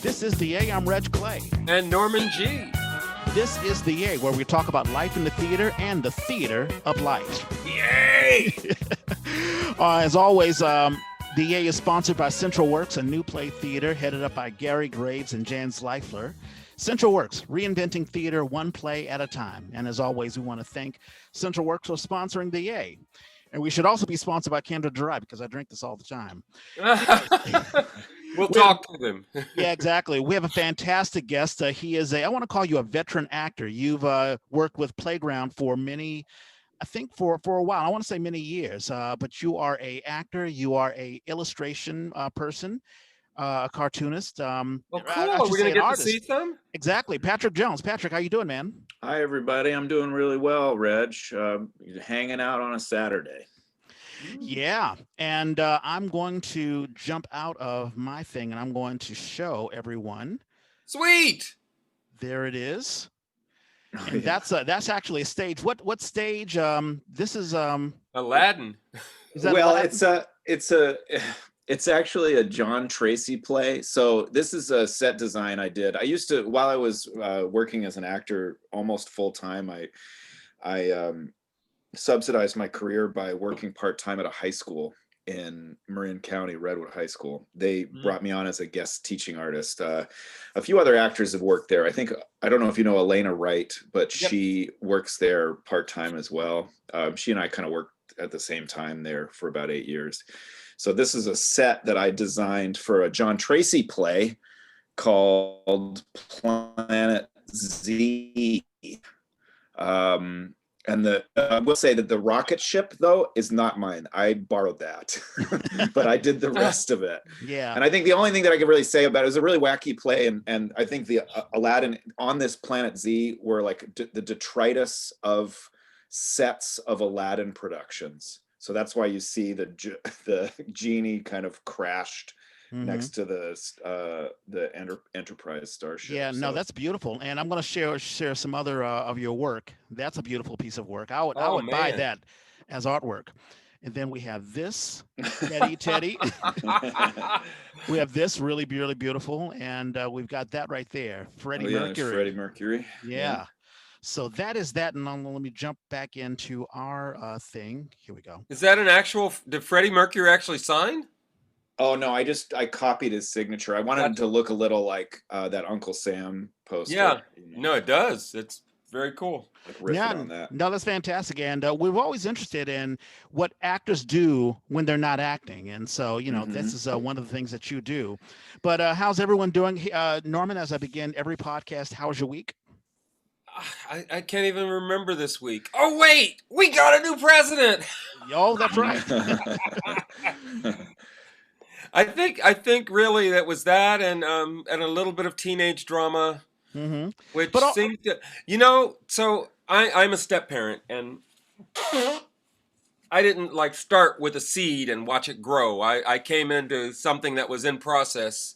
This is The A. I'm Reg Clay. And Norman G. This is The A, where we talk about life in the theater and the theater of life. Yay! As always, The A is sponsored by Central Works, a new play theater headed up by Gary Graves and Jan Zleifler. Central Works, reinventing theater one play at a time. And as always, we want to thank Central Works for sponsoring The A. And we should also be sponsored by Canada Dry because I drink this all the time. We'll talk to them. Yeah, exactly. We have a fantastic guest. He is I want to call you a veteran actor. You've worked with Playground for many, I think for a while. I want to say many years, but you are a actor. You are a illustration person, a cartoonist. Well, cool. We're going to get to see some? Exactly. Patrick Jones. Patrick, how you doing, man? Hi, everybody. I'm doing really well, Reg. Hanging out on a Saturday. Yeah, and I'm going to jump out of my thing and I'm going to show everyone. Sweet. There it is. And that's actually a stage. What stage? This is Aladdin. Is Aladdin? It's actually a John Tracy play. So this is a set design I did. I used to, while I was working as an actor almost full time, I subsidized my career by working part-time at a high school in Marin County, Redwood High School. They brought me on as a guest teaching artist. A few other actors have worked there. I don't know if you know Elena Wright, but she works there part-time as well. She and I kind of worked at the same time there for about 8 years. So this is a set that I designed for a John Tracy play called Planet Z. And I will say that the rocket ship, though, is not mine. I borrowed that, but I did the rest of it. Yeah. And I think the only thing that I can really say about it is a really wacky play. And I think the Aladdin on this Planet Z were like the detritus of sets of Aladdin productions. So that's why you see the genie kind of crashed next to the Enterprise starship. Yeah, no, that's beautiful. And I'm going to share some other of your work. That's a beautiful piece of work. I would buy that as artwork. And then we have this, Teddy. We have this really, really beautiful. And we've got that right there. Freddie Mercury. Freddie Mercury. Yeah. So that is that. And let me jump back into our thing. Here we go. Is that an actual, did Freddie Mercury actually sign? Oh no, I copied his signature. I wanted him to look a little like that Uncle Sam poster. Yeah, no, it does. It's very cool. Like on that. No, that's fantastic. And we're always interested in what actors do when they're not acting. And so, this is one of the things that you do. But how's everyone doing? Norman, as I begin every podcast, how's your week? I can't even remember this week. Oh, wait, we got a new president. Oh, that's right. I think really that was that, and a little bit of teenage drama, which seemed to, So I'm a step parent, and I didn't start with a seed and watch it grow. I came into something that was in process,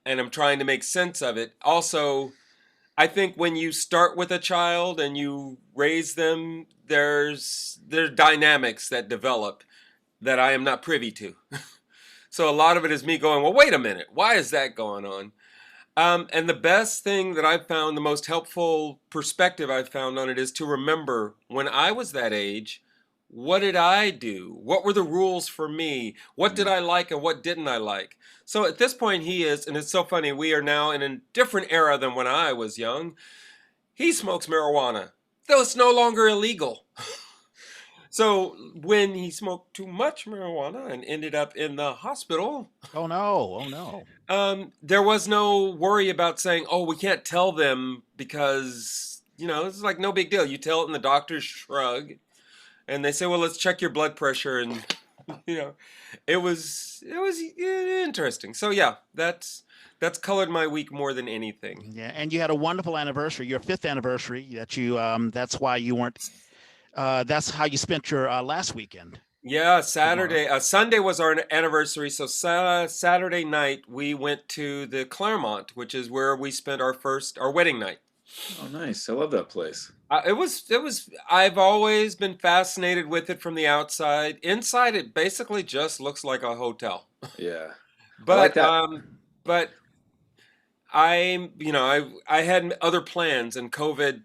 and I'm trying to make sense of it. Also, I think when you start with a child and you raise them, there's dynamics that develop that I am not privy to. So a lot of it is me going, well, wait a minute, why is that going on? And the best thing that I've found, the most helpful perspective I've found on it is to remember when I was that age, what did I do? What were the rules for me? What did I like and what didn't I like? So at this point he is, and it's so funny, we are now in a different era than when I was young. He smokes marijuana, though it's no longer illegal. So when he smoked too much marijuana and ended up in the hospital. Oh no. There was no worry about saying, oh, we can't tell them because, it's like no big deal. You tell it and the doctors shrug and they say, well, let's check your blood pressure. And, it was interesting. So yeah, that's colored my week more than anything. Yeah. And you had a wonderful anniversary, your 5th anniversary that you, that's why you weren't. That's how you spent your last weekend. Yeah, Saturday. Sunday was our anniversary. So Saturday night we went to the Claremont, which is where we spent our wedding night. Oh, nice! I love that place. It was. I've always been fascinated with it from the outside. Inside, it basically just looks like a hotel. Yeah, but I like that. But I had other plans, and COVID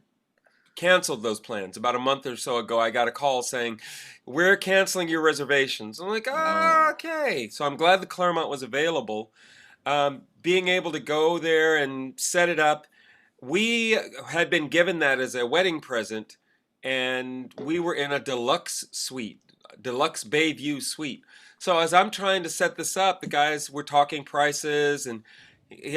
canceled those plans. About a month or so ago, I got a call saying, "We're canceling your reservations." I'm like, Oh, okay. So I'm glad the Claremont was available. Being able to go there and set it up, we had been given that as a wedding present, and we were in a deluxe suite, deluxe Bayview suite. So as I'm trying to set this up, the guys were talking prices, and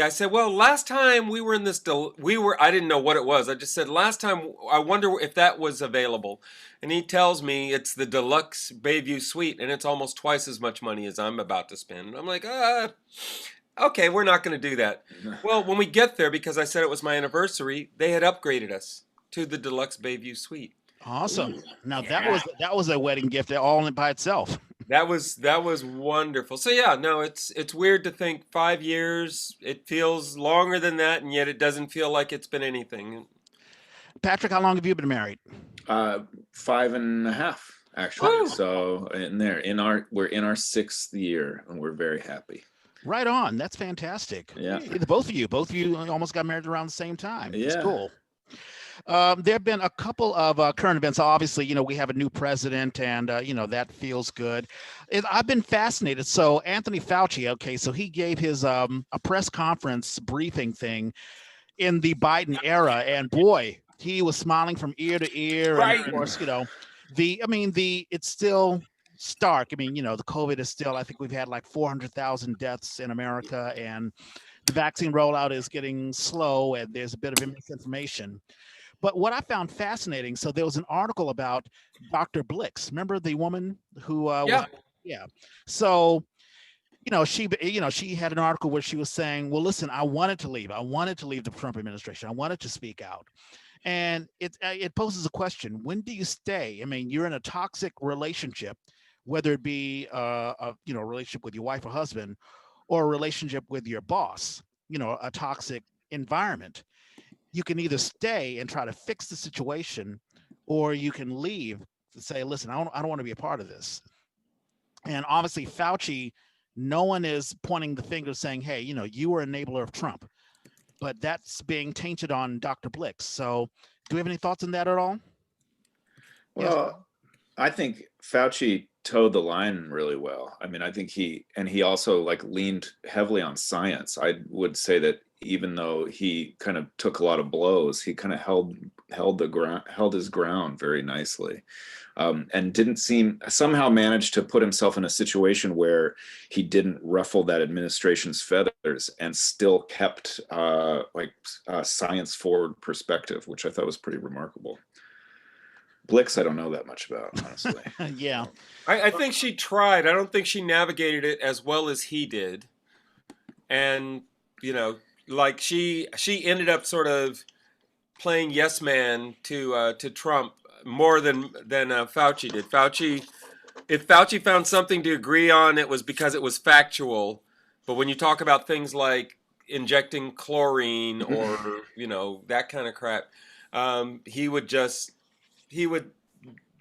I said, "Well, last time we were in this, I didn't know what it was. I just said, last time, I wonder if that was available." And he tells me it's the deluxe Bayview suite, and it's almost twice as much money as I'm about to spend. And I'm like, okay, we're not going to do that. Well, when we get there, because I said it was my anniversary, they had upgraded us to the deluxe Bayview suite. Awesome. Now Yeah. that was a wedding gift all by itself. That was wonderful. So yeah, no, it's weird to think 5 years. It feels longer than that, and yet it doesn't feel like it's been anything. Patrick, how long have you been married? 5.5 actually. Woo! So we're in our 6th year, and we're very happy. Right on. That's fantastic. Yeah. Both of you almost got married around the same time. It's Yeah. cool. There have been a couple of current events. Obviously, we have a new president, and that feels good. I've been fascinated. So Anthony Fauci, okay, so he gave his a press conference briefing thing in the Biden era, and boy, he was smiling from ear to ear. And Right. of course, it's still stark. The COVID is still. I think we've had like 400,000 deaths in America, and the vaccine rollout is getting slow, and there's a bit of misinformation. But what I found fascinating, so there was an article about Dr. Blix. Remember the woman who Yeah. yeah. So, she had an article where she was saying, well, listen, I wanted to leave. I wanted to leave the Trump administration. I wanted to speak out. And it poses a question. When do you stay? You're in a toxic relationship, whether it be a relationship with your wife or husband, or a relationship with your boss, a toxic environment. You can either stay and try to fix the situation, or you can leave and say, listen, I don't want to be a part of this. And obviously Fauci, no one is pointing the finger saying, hey, you were an enabler of Trump, but that's being tainted on Dr. Blix. So do we have any thoughts on that at all? Well, Yes. I think Fauci towed the line really well. I think he also like leaned heavily on science. I would say that even though he kind of took a lot of blows, he kind of held his ground very nicely, and somehow managed to put himself in a situation where he didn't ruffle that administration's feathers and still kept science forward perspective, which I thought was pretty remarkable. Blix, I don't know that much about, honestly. Yeah. I think she tried. I don't think she navigated it as well as he did. And, like she ended up sort of playing yes man to Trump more than Fauci did. If Fauci found something to agree on, it was because it was factual. But when you talk about things like injecting chlorine or that kind of crap, he would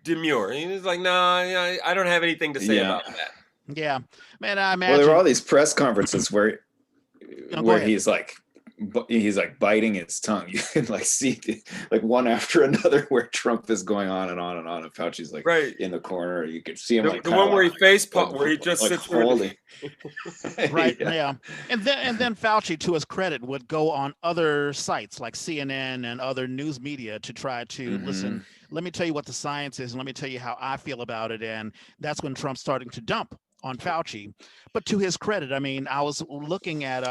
demur. He was like, "No, I don't have anything to say about that." Yeah, man. I imagine. Well, there were all these press conferences where go ahead. he's like biting his tongue. You can like see like one after another where Trump is going on and on and on, and Fauci's like Right. in the corner. You could see him The one where he where he just like sits there. holding. Right. Yeah. And then Fauci, to his credit, would go on other sites like CNN and other news media to try to listen. Let me tell you what the science is, and let me tell you how I feel about it. And that's when Trump's starting to dump on Fauci. But to his credit, I was looking at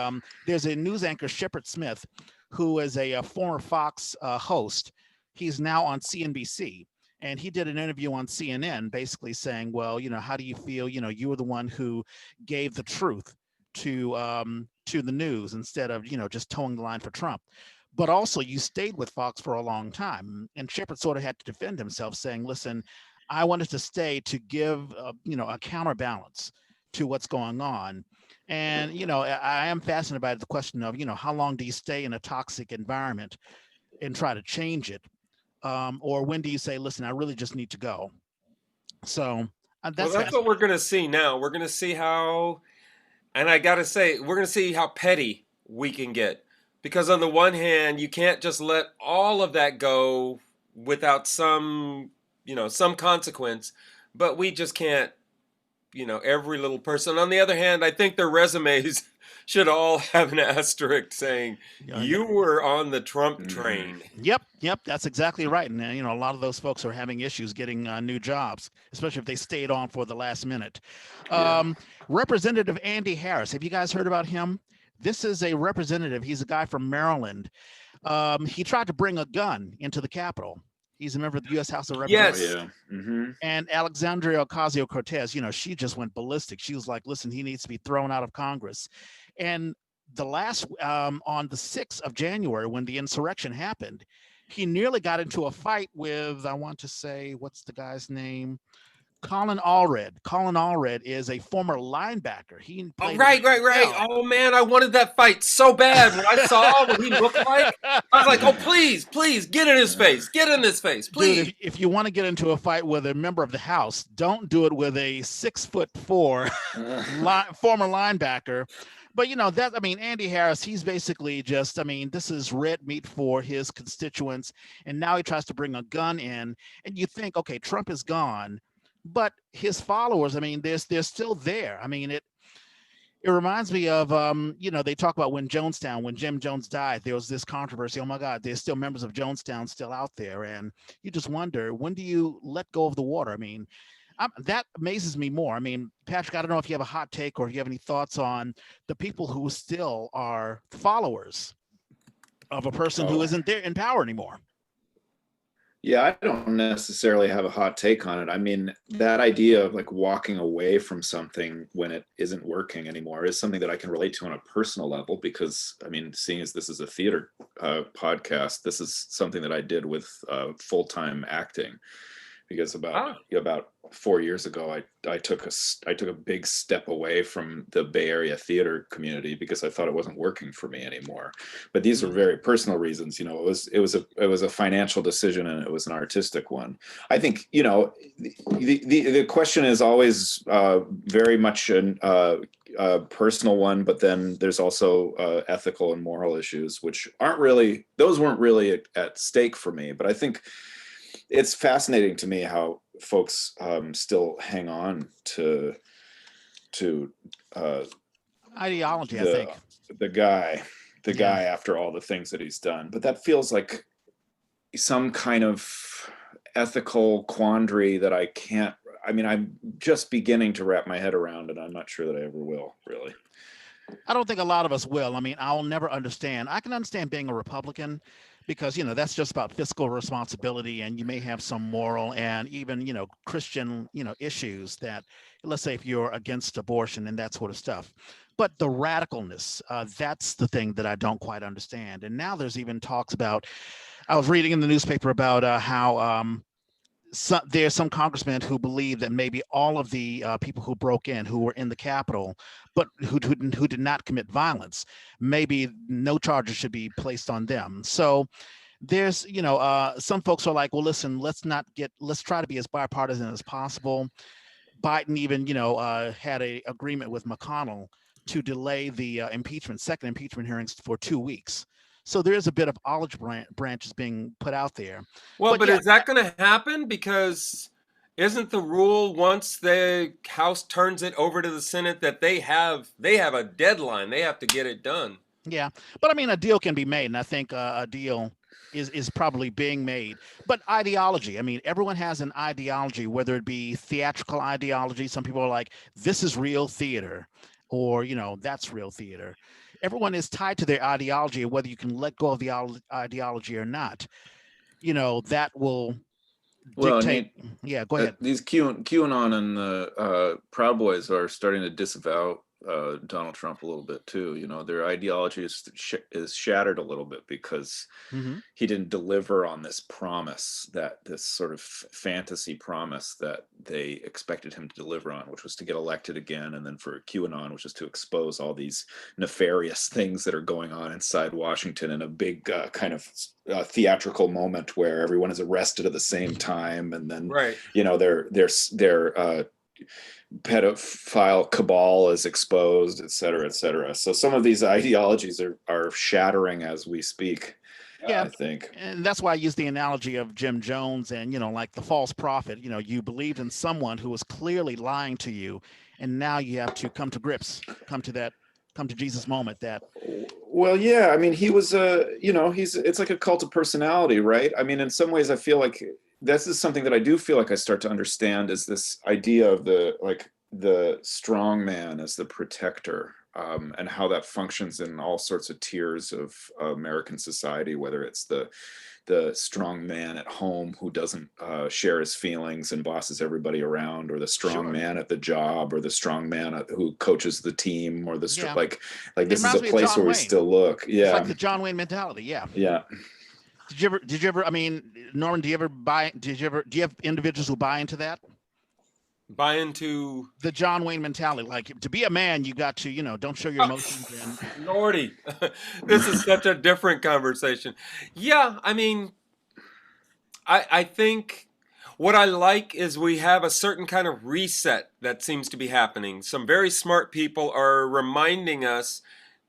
there's a news anchor, Shepard Smith, who is a former Fox host. He's now on CNBC. And he did an interview on CNN basically saying, well, how do you feel? You were the one who gave the truth to the news instead of, just towing the line for Trump. But also you stayed with Fox for a long time. And Shepard sort of had to defend himself saying, listen, I wanted to stay to give, a counterbalance to what's going on. And, I am fascinated by the question of, how long do you stay in a toxic environment and try to change it? Or when do you say, listen, I really just need to go? So that's what we're going to see now. We're going to see how, and I got to say, we're going to see how petty we can get. because on the one hand, you can't just let all of that go without some, some consequence, but we just can't, every little person. On the other hand, I think their resumes should all have an asterisk saying, you were on the Trump train. Yep, that's exactly right. And a lot of those folks are having issues getting new jobs, especially if they stayed on for the last minute. Representative Andy Harris, have you guys heard about him? This is a representative. He's a guy from Maryland. He tried to bring a gun into the Capitol. He's a member of the U.S. House of Representatives. Yes. And Alexandria Ocasio-Cortez, she just went ballistic. She was like, listen, he needs to be thrown out of Congress. And the last, on the 6th of January, when the insurrection happened, he nearly got into a fight with, I want to say, what's the guy's name? Colin Allred. Colin Allred is a former linebacker. He played right. Oh man, I wanted that fight so bad. When I saw what he looked like, I was like, "Oh, please, get in his face, please." Dude, if you want to get into a fight with a member of the House, don't do it with a 6'4" former linebacker. But Andy Harris, he's basically just, this is red meat for his constituents, and now he tries to bring a gun in, and you think, okay, Trump is gone. But his followers, they're still there. It reminds me of, they talk about when Jim Jones died, there was this controversy. Oh my God, there's still members of Jonestown still out there. And you just wonder, when do you let go of the water? That amazes me more. Patrick, I don't know if you have a hot take or if you have any thoughts on the people who still are followers of a person who isn't there in power anymore. Yeah, I don't necessarily have a hot take on it. That idea of like walking away from something when it isn't working anymore is something that I can relate to on a personal level because, seeing as this is a theater podcast, this is something that I did with full-time acting. Because about 4 years ago, I took a big step away from the Bay Area theater community because I thought it wasn't working for me anymore. But these are very personal reasons. It was a financial decision and it was an artistic one. I think the question is always very much a personal one, but then there's also ethical and moral issues, which weren't really at stake for me. But I think it's fascinating to me how folks still hang on to ideology. I think the guy after all the things that he's done, but that feels like some kind of ethical quandary that I can't. I'm just beginning to wrap my head around, and I'm not sure that I ever will. Really, I don't think a lot of us will. I'll never understand. I can understand being a Republican, because that's just about fiscal responsibility, and you may have some moral and even Christian issues that, let's say, if you're against abortion and that sort of stuff. But the radicalness, that's the thing that I don't quite understand. And now there's even talks about, I was reading in the newspaper about how there's some congressmen who believe that maybe all of the people who broke in, who were in the Capitol, but who did not commit violence, maybe no charges should be placed on them. So there's, some folks are like, well, listen, let's try to be as bipartisan as possible. Biden even, had a agreement with McConnell to delay the second impeachment hearings for 2 weeks. So there is a bit of olive branches being put out there. Well, but is that going to happen? Because isn't the rule, once the House turns it over to the Senate, that they have a deadline? They have to get it done. Yeah, but a deal can be made, and I think a deal is probably being made. But ideology, everyone has an ideology, whether it be theatrical ideology. Some people are like, this is real theater, or that's real theater. Everyone is tied to their ideology, whether you can let go of the ideology or not. That will dictate. Yeah, go ahead. These QAnon and the Proud Boys are starting to disavow Donald Trump a little bit too. Their ideology is shattered a little bit because he didn't deliver on this promise, this sort of fantasy promise that they expected him to deliver on, which was to get elected again, and then for QAnon, which is to expose all these nefarious things that are going on inside Washington in a big kind of theatrical moment where everyone is arrested at the same time, and then right. they're pedophile cabal is exposed, et cetera, et cetera. So some of these ideologies are shattering as we speak. Yeah, I think. and that's why I use the analogy of Jim Jones and, like the false prophet. You believed in someone who was clearly lying to you, and now you have to come to grips, come to Jesus moment that. Well, yeah, I mean, he was it's like a cult of personality, right? I mean, in some ways I feel like this is something that I do feel like I start to understand, is this idea of the strong man as the protector, and how that functions in all sorts of tiers of American society, whether it's the strong man at home who doesn't share his feelings and bosses everybody around, or the strong man at the job, or the strong man who coaches the team, or like this is a place where we still look. Yeah, it's like the John Wayne mentality. Yeah. Did you ever, I mean, Norman, do you have individuals who buy into that? Buy into the John Wayne mentality? Like, to be a man, you got to, don't show your emotions. And Lordy, this is such a different conversation. Yeah, I mean, I think what I like is we have a certain kind of reset that seems to be happening. Some very smart people are reminding us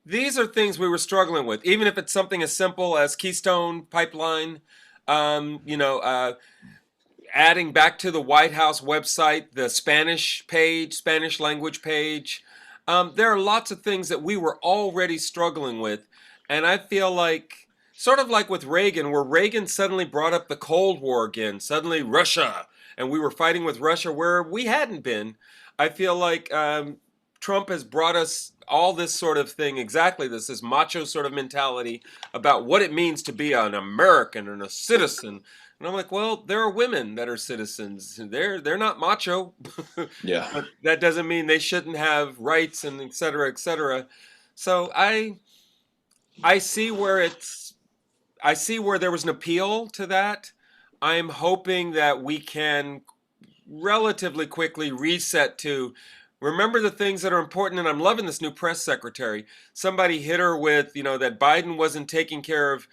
these are things we were struggling with, even if it's something as simple as Keystone Pipeline, adding back to the White House website the Spanish language page. There are lots of things that we were already struggling with. And I feel like, sort of like with Reagan, where Reagan suddenly brought up the Cold War again, suddenly Russia, and we were fighting with Russia where we hadn't been. I feel like Trump has brought us all this sort of thing, exactly this macho sort of mentality about what it means to be an American and a citizen. And I'm like, well, there are women that are citizens. They're not macho. Yeah. But that doesn't mean they shouldn't have rights and et cetera, et cetera. So I see where there was an appeal to that. I'm hoping that we can relatively quickly reset to remember the things that are important. And I'm loving this new press secretary. Somebody hit her with, that Biden wasn't taking care of.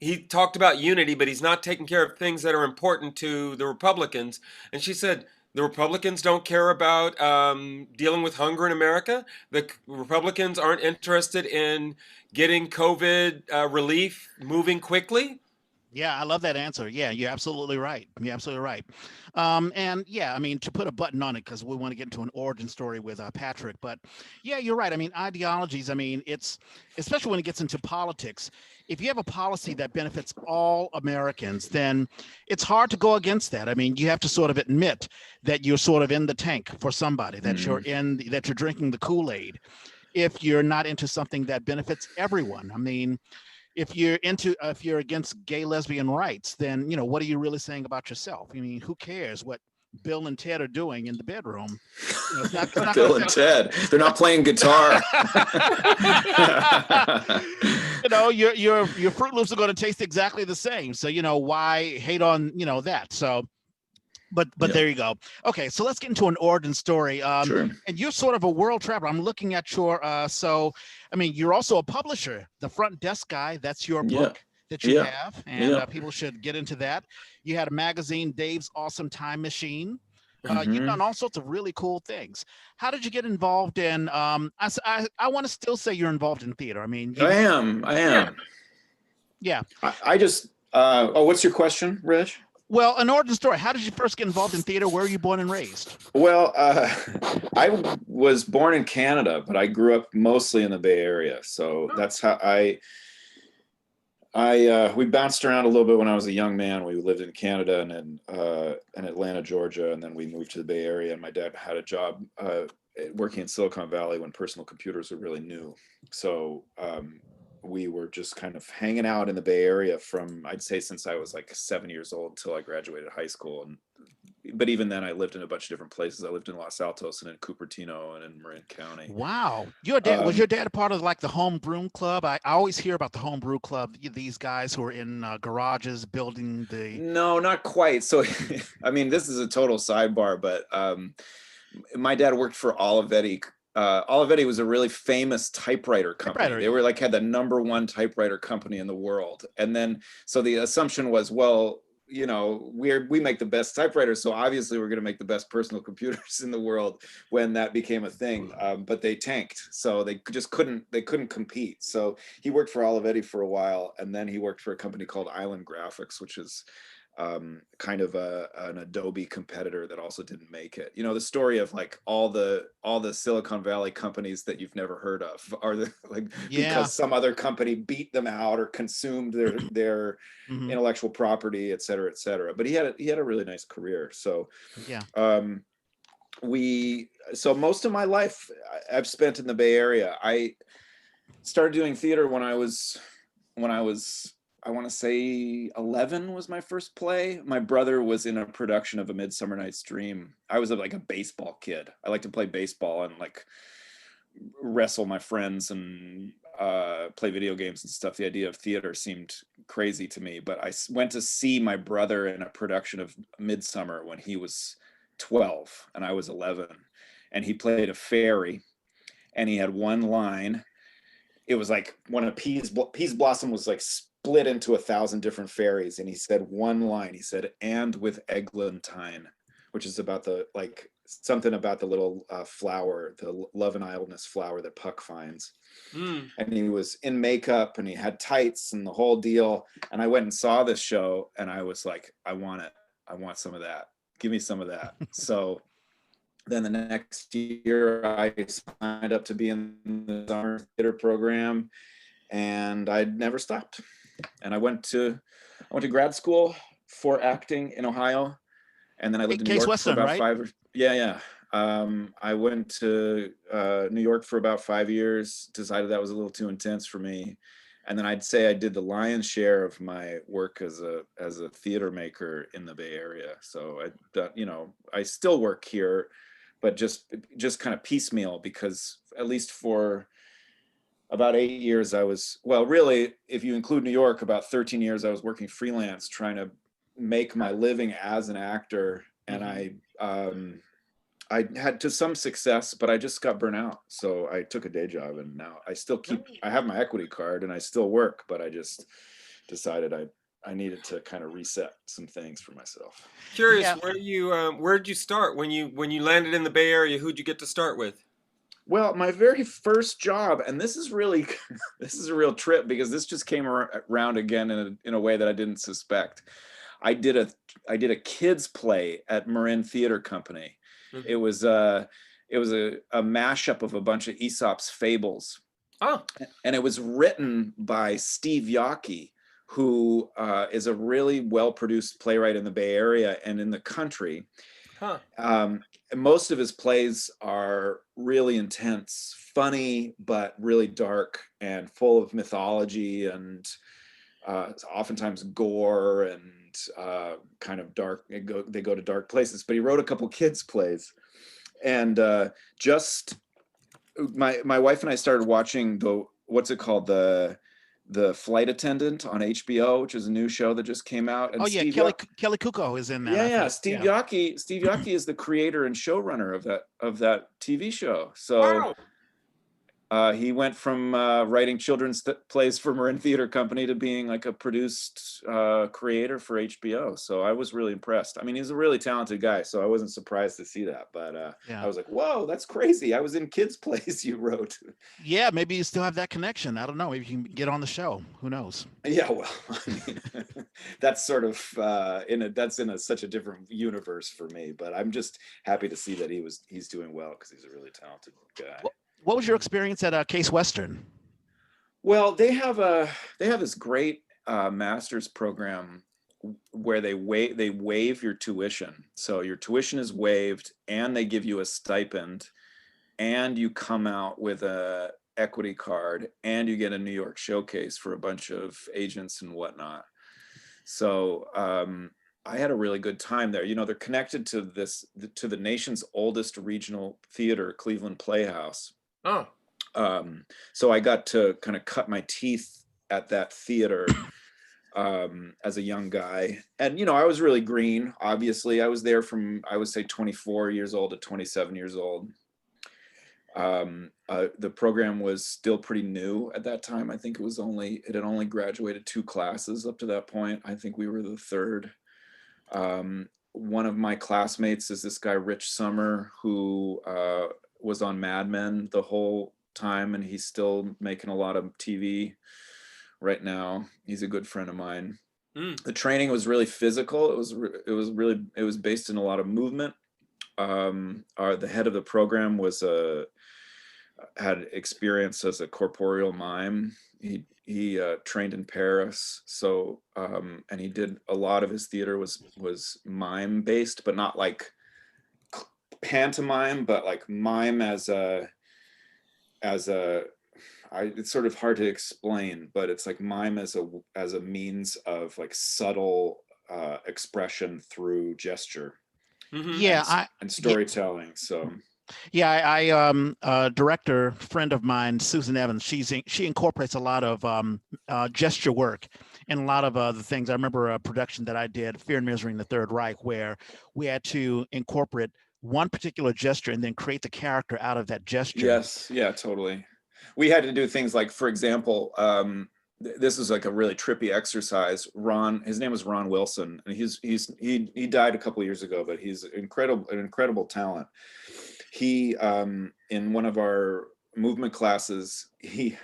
He talked about unity, but he's not taking care of things that are important to the Republicans. And she said, the Republicans don't care about dealing with hunger in America. The Republicans aren't interested in getting COVID relief moving quickly. Yeah, I love that answer. Yeah, you're absolutely right. And yeah, I mean, to put a button on it, because we want to get into an origin story with Patrick, but yeah, you're right. I mean, ideologies, I mean, it's, especially when it gets into politics, if you have a policy that benefits all Americans, then it's hard to go against that. I mean, you have to sort of admit that you're sort of in the tank for somebody, that you're drinking the Kool-Aid, if you're not into something that benefits everyone. I mean, if you're against gay lesbian rights, then what are you really saying about yourself? I mean, who cares what Bill and Ted are doing in the bedroom? It's not Bill and Ted, they're not playing guitar. Your Fruit Loops are going to taste exactly the same. So why hate on that? So. But there you go. Okay, so let's get into an origin story. Sure. And you're sort of a world traveler. I'm looking at your so I mean, you're also a publisher, the Front Desk Guy. That's your book that you have, and people should get into that. You had a magazine, Dave's Awesome Time Machine. You've done all sorts of really cool things. How did you get involved in? I want to still say you're involved in theater. I mean, I am. Yeah. I just. What's your question, Rich? Well, an origin story. How did you first get involved in theater? Where were you born and raised? Well, I was born in Canada, but I grew up mostly in the Bay Area. So that's how we bounced around a little bit when I was a young man. We lived in Canada and in Atlanta, Georgia, and then we moved to the Bay Area. And my dad had a job working in Silicon Valley when personal computers were really new. So we were just kind of hanging out in the Bay Area from, I'd say, since I was like 7 years old till I graduated high school. But even then I lived in a bunch of different places. I lived in Los Altos and in Cupertino and in Marin County. Wow. Was your dad a part of like the home brew club? I always hear about the home brew club, these guys who are in garages building the... No, not quite. So, I mean, this is a total sidebar, but my dad worked for Olivetti. Olivetti was a really famous typewriter company. They were had the #1 typewriter company in the world. And then, so the assumption was, well, we make the best typewriters, so obviously we're going to make the best personal computers in the world when that became a thing. But they tanked, so they couldn't compete. So he worked for Olivetti for a while, and then he worked for a company called Island Graphics, which is kind of an Adobe competitor that also didn't make it. The story of like all the Silicon Valley companies that you've never heard of are because some other company beat them out or consumed their intellectual property, et cetera, et cetera. But he had a really nice career. So so most of my life I've spent in the Bay Area. I started doing theater when I was I want to say 11 was my first play. My brother was in a production of A Midsummer Night's Dream. I was like a baseball kid. I like to play baseball and like wrestle my friends and play video games and stuff. The idea of theater seemed crazy to me, but I went to see my brother in a production of Midsummer when he was 12 and I was 11, and he played a fairy, and he had one line. It was like one of Peas Blossom was like split into 1,000 different fairies, and he said one line. He said, "And with eglantine," which is about something about the little flower, the love and idleness flower that Puck finds. And he was in makeup and he had tights and the whole deal. And I went and saw this show, and I was like, I want it. I want some of that. Give me some of that. So then the next year I signed up to be in the summer theater program, and I never stopped. And I went to grad school for acting in Ohio, and then I lived in New York Western, for about right? I went to New York for about 5 years, decided that was a little too intense for me. And then I'd say I did the lion's share of my work as a theater maker in the Bay Area. So I still work here, but just kind of piecemeal, because at least for about 8 years I was, well, really, if you include New York, about 13 years I was working freelance trying to make my living as an actor. And I had to some success, but I just got burnt out. So I took a day job, and now I have my equity card and I still work, but I just decided I needed to kind of reset some things for myself. Curious, where'd you start when you landed in the Bay Area? Who'd you get to start with? Well, my very first job, and this is really, this is a real trip, because this just came around again in a way that I didn't suspect. I did a kids play at Marin Theater Company. It was a mashup of a bunch of Aesop's fables. Oh. And it was written by Steve Yockey, who is a really well-produced playwright in the Bay Area and in the country. Huh. Most of his plays are really intense, funny, but really dark and full of mythology and oftentimes gore and kind of dark. They go to dark places. But he wrote a couple kids plays, and my wife and I started watching the Flight Attendant on HBO, which is a new show that just came out. And Kelly Kuko is in that. Yeah, Steve Yockey is the creator and showrunner of that TV show. So wow. He went from writing children's plays for Marin Theater Company to being like a produced creator for HBO. So I was really impressed. I mean, he's a really talented guy, so I wasn't surprised to see that. But I was like, whoa, that's crazy. I was in kids' plays you wrote. Yeah, maybe you still have that connection. I don't know. Maybe you can get on the show. Who knows? Yeah, well, I mean, that's sort of such a different universe for me. But I'm just happy to see that he's doing well, because he's a really talented guy. What was your experience at Case Western? Well, they have this great master's program where they waive your tuition. So your tuition is waived, and they give you a stipend, and you come out with a equity card, and you get a New York showcase for a bunch of agents and whatnot. So I had a really good time there. They're connected to the nation's oldest regional theater, Cleveland Playhouse. Oh. So I got to kind of cut my teeth at that theater as a young guy. And, I was really green. Obviously, I was there from, I would say, 24 years old to 27 years old. The program was still pretty new at that time. I think it had only graduated 2 classes up to that point. I think we were the third. One of my classmates is this guy, Rich Summer, who was on Mad Men the whole time, and he's still making a lot of TV right now. He's a good friend of mine. The training was really physical. It was based in a lot of movement. The head of the program had experience as a corporeal mime. He trained in Paris, so and he did a lot of his theater was mime based, but not like pantomime, but like mime it's sort of hard to explain, but it's like mime as a means of like subtle expression through gesture. Yeah, and storytelling. So yeah, I director friend of mine, Susan Evans. She incorporates a lot of gesture work and a lot of the things. I remember a production that I did, Fear and Misery in the Third Reich, where we had to incorporate one particular gesture and then create the character out of that gesture. Yes, yeah, totally. We had to do things like, for example, this is like a really trippy exercise. His name was Ron Wilson, and he died a couple of years ago, but he's an incredible talent. He in one of our movement classes, he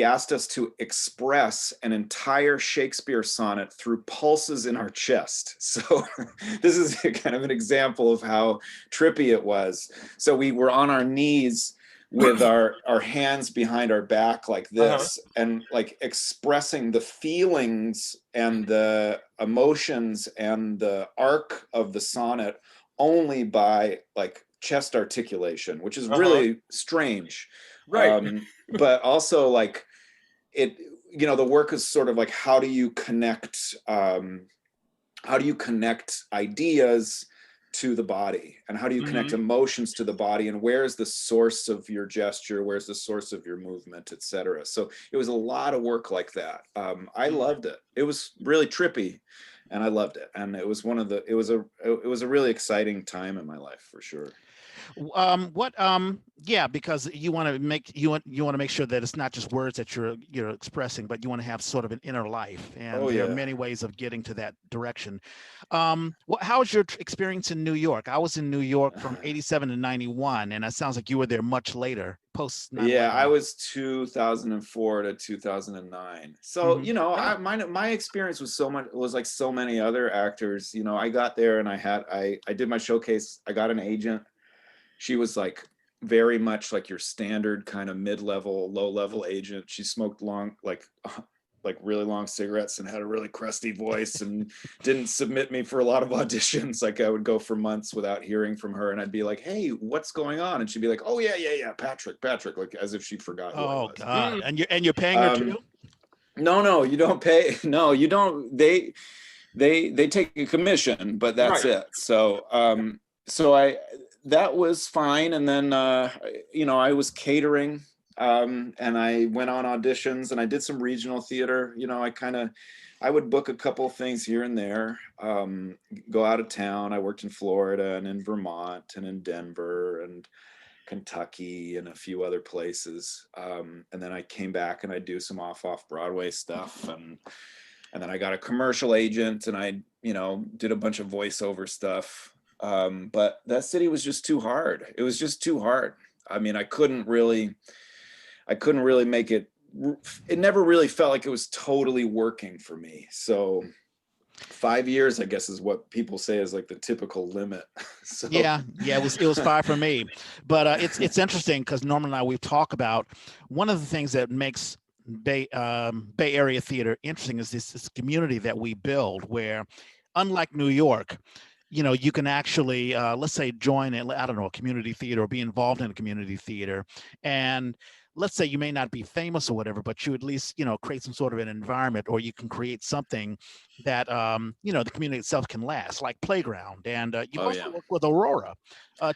asked us to express an entire Shakespeare sonnet through pulses in our chest. So this is kind of an example of how trippy it was. So we were on our knees with our hands behind our back like this, and like expressing the feelings and the emotions and the arc of the sonnet only by like chest articulation, which is really strange. Right. But also like the work is sort of like, how do you connect ideas to the body, and how do you connect emotions to the body, and where's the source of your gesture, where's the source of your movement, etc. So it was a lot of work like that. I loved it. It was really trippy, and I loved it, and it was it was a really exciting time in my life, for sure. Yeah, because you want to make sure that it's not just words that you're expressing, but you want to have sort of an inner life, and there are many ways of getting to that direction. How was your experience in New York? I was in New York from 87 to 91, and it sounds like you were there much later, post 9/11. Yeah, I was 2004 to 2009. So my experience was like so many other actors. I got there and I did my showcase. I got an agent. She was like very much like your standard kind of mid-level, low-level agent. She smoked like really long cigarettes and had a really crusty voice, and didn't submit me for a lot of auditions. Like I would go for months without hearing from her, and I'd be like, "Hey, what's going on?" And she'd be like, "Oh yeah, Patrick," like as if she forgot who I was. God. And you're paying her too? No, you don't pay. No, you don't. They take a commission, but that's it. So that was fine. And then, I was catering, and I went on auditions, and I did some regional theater. I would book a couple of things here and there, go out of town. I worked in Florida and in Vermont and in Denver and Kentucky and a few other places. And then I came back and I do some off Broadway stuff. And then I got a commercial agent, and I, did a bunch of voiceover stuff. But that city was just too hard. It was just too hard. I mean, I couldn't really make it. It never really felt like it was totally working for me. So 5 years, I guess, is what people say is like the typical limit. So yeah, it was 5 for me. But it's interesting because Norman and I, we've talked about one of the things that makes Bay Area theater interesting is this community that we build, where, unlike New York, you can actually, let's say, join a community theater, or be involved in a community theater. And let's say you may not be famous or whatever, but you at least, create some sort of an environment, or you can create something that, the community itself can last, like Playground. And you also work with Aurora.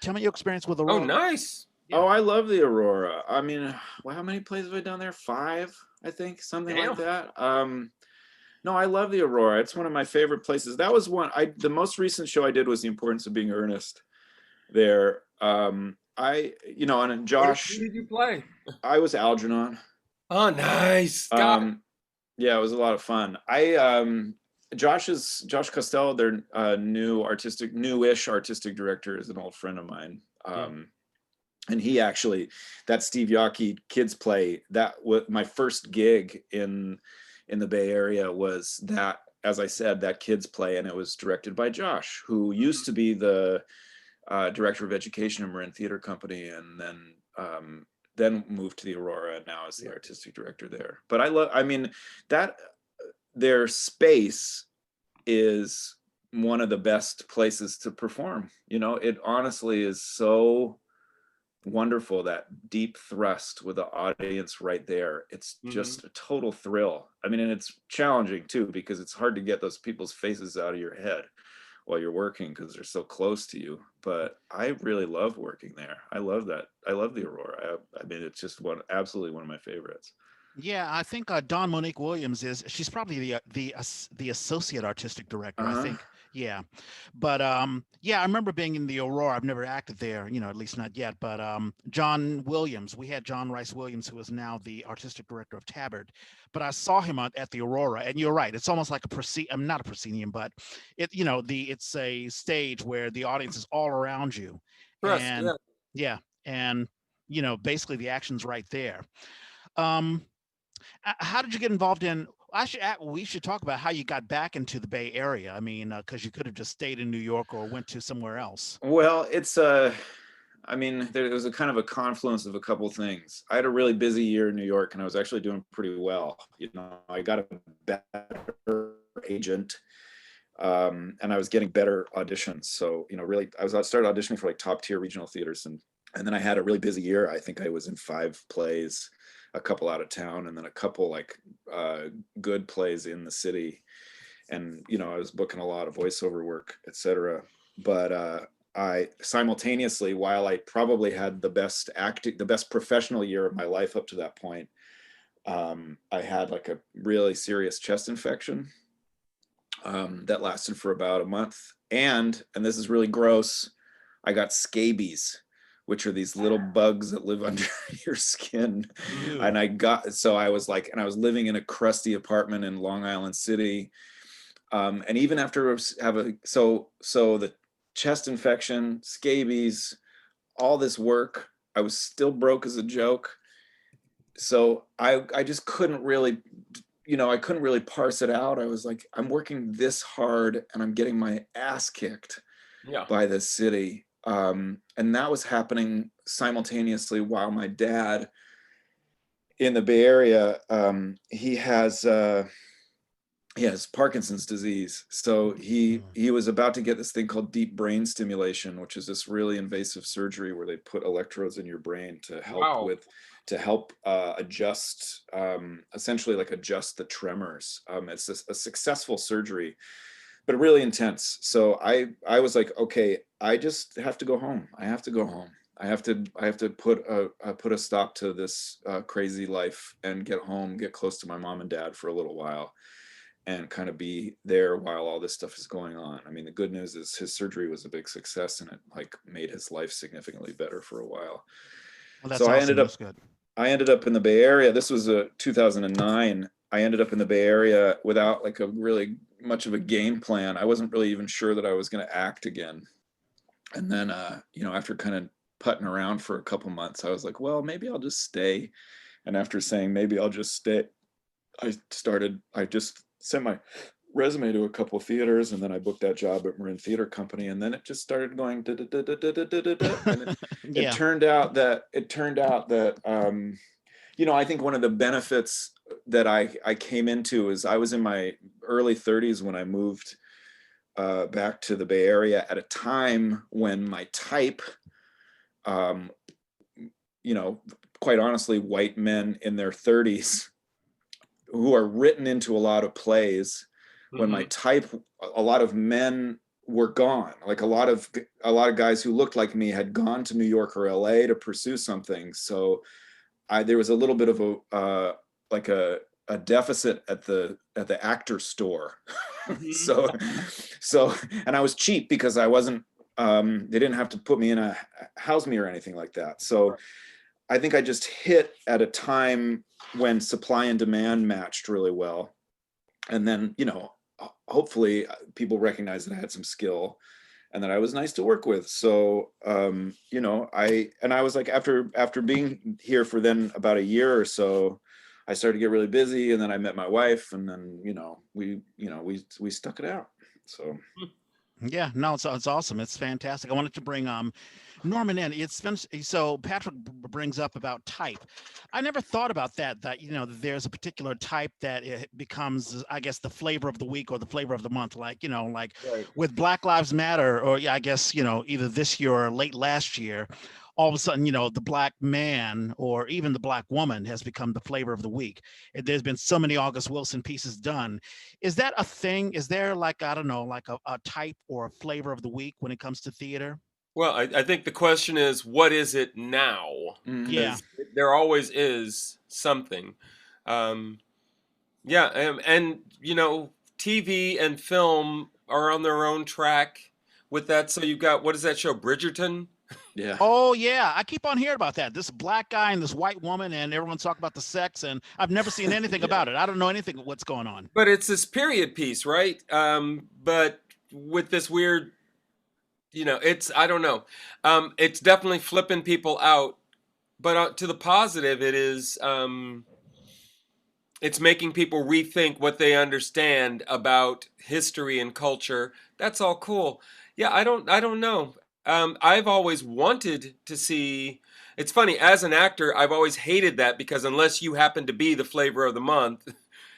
Tell me your experience with Aurora. Oh, nice. Yeah. Oh, I love the Aurora. I mean, how many plays have I done there? 5, I think, something like that. No, I love the Aurora. It's one of my favorite places. That was the most recent show I did was The Importance of Being Earnest there. And Josh. Who did you play? I was Algernon. Oh, nice. Yeah, it was a lot of fun. I Josh Costello, their newish artistic director, is an old friend of mine. And he actually, that Steve Yockey kids play, that was my first gig in the Bay Area, was that, as I said, that kids play, and it was directed by Josh, who used to be the director of education at Marin Theater Company, and then moved to the Aurora, and now is the artistic director there. But I mean, that their space is one of the best places to perform. You know, it honestly is so wonderful, that deep thrust with the audience right there. It's just a total thrill. I mean, and it's challenging too, because it's hard to get those people's faces out of your head while you're working, because they're so close to you. But I really love working there. I love that. I love the Aurora. I mean, it's just absolutely one of my favorites. Yeah, I think Dawn Monique Williams she's probably the associate artistic director, I think. Yeah. But yeah, I remember being in the Aurora. I've never acted there, you know, at least not yet. But John Williams, we had John Rice Williams, who is now the artistic director of Tabard. But I saw him at the Aurora, and you're right. It's almost like I'm not a proscenium, but it's a stage where the audience is all around you. And yeah, and basically the action's right there. How did you get involved in? We should talk about how you got back into the Bay Area. I mean, because you could have just stayed in New York or went to somewhere else. Well, I mean, there was a kind of a confluence of a couple things. I had a really busy year in New York, and I was actually doing pretty well. You know, I got a better agent, and I was getting better auditions. So, really, I started auditioning for like top tier regional theaters, and then I had a really busy year. I think I was in 5 plays, a couple out of town, and then a couple like good plays in the city. And I was booking a lot of voiceover work, etc. But I simultaneously, while I probably had the best professional year of my life up to that point, I had like a really serious chest infection that lasted for about a month. And this is really gross, I got scabies, which are these little bugs that live under your skin. Ew. And I was living in a crusty apartment in Long Island City. And even after the chest infection, scabies, all this work, I was still broke as a joke. So I just couldn't really, I couldn't really parse it out. I was like, I'm working this hard and I'm getting my ass kicked by this city. And that was happening simultaneously while my dad in the Bay Area, he has Parkinson's disease. So he was about to get this thing called deep brain stimulation, which is this really invasive surgery where they put electrodes in your brain to help adjust, essentially like adjust the tremors. It's a successful surgery, but really intense. So I was like, okay, I just have to go home. I have to go home. I have to put a stop to this crazy life and get home, get close to my mom and dad for a little while, and kind of be there while all this stuff is going on. I mean, the good news is his surgery was a big success, and it like made his life significantly better for a while. Well, that's so awesome. I ended up in the Bay Area. This was 2009. I ended up in the Bay Area without like a really much of a game plan. I wasn't really even sure that I was going to act again. And then, after kind of putting around for a couple months, I was like, well, maybe I'll just stay. And after saying, maybe I'll just stay, I just sent my resume to a couple of theaters, and then I booked that job at Marin Theater Company. And then it just started going, and it turned out that, I think one of the benefits that I came into is I was in my early 30s when I moved back to the Bay Area at a time when my type, quite honestly, white men in their 30s who are written into a lot of plays, when my type, a lot of men were gone. Like a lot of guys who looked like me had gone to New York or LA to pursue something. So there was a little bit of a deficit at the actor store. so and I was cheap because I wasn't, they didn't have to put me in a house me or anything like that. So I think I just hit at a time when supply and demand matched really well. And then, hopefully people recognize that I had some skill and that I was nice to work with. So, you know, I was like, after being here for then about a year or so, I started to get really busy, and then I met my wife, and then, we stuck it out. So. Yeah, no, it's awesome. It's fantastic. I wanted to bring Norman in. It's been so Patrick brings up about type. I never thought about that. That there's a particular type that it becomes, I guess, the flavor of the week or the flavor of the month. Like like Right. with Black Lives Matter, or yeah, I guess either this year or late last year. All of a sudden, the black man or even the black woman has become the flavor of the week. There's been so many August Wilson pieces done. Is that a thing? Is there like, I don't know, like a type or a flavor of the week when it comes to theater? Well, I think the question is, what is it now? Yeah. Because there always is something. Um, yeah, and TV and film are on their own track with that. So you've got, what is that show, Bridgerton? Yeah. Oh yeah, I keep on hearing about that. This black guy and this white woman, and everyone's talking about the sex, and I've never seen anything Yeah. about it. I don't know anything what's going on. But it's this period piece, right? But with this weird, I don't know. It's definitely flipping people out. But to the positive, it is. It's making people rethink what they understand about history and culture. That's all cool. Yeah, I don't know. I've always wanted to see. It's funny, as an actor, I've always hated that, because unless you happen to be the flavor of the month,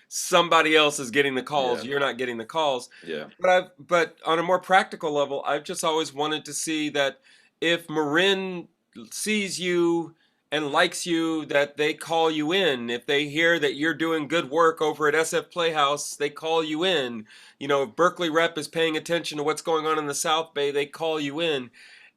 somebody else is getting the calls. Yeah. You're not getting the calls. Yeah. But on a more practical level, I've just always wanted to see that if Marin sees you and likes you, that they call you in. If they hear that you're doing good work over at SF Playhouse, they call you in. If Berkeley Rep is paying attention to what's going on in the South Bay, they call you in.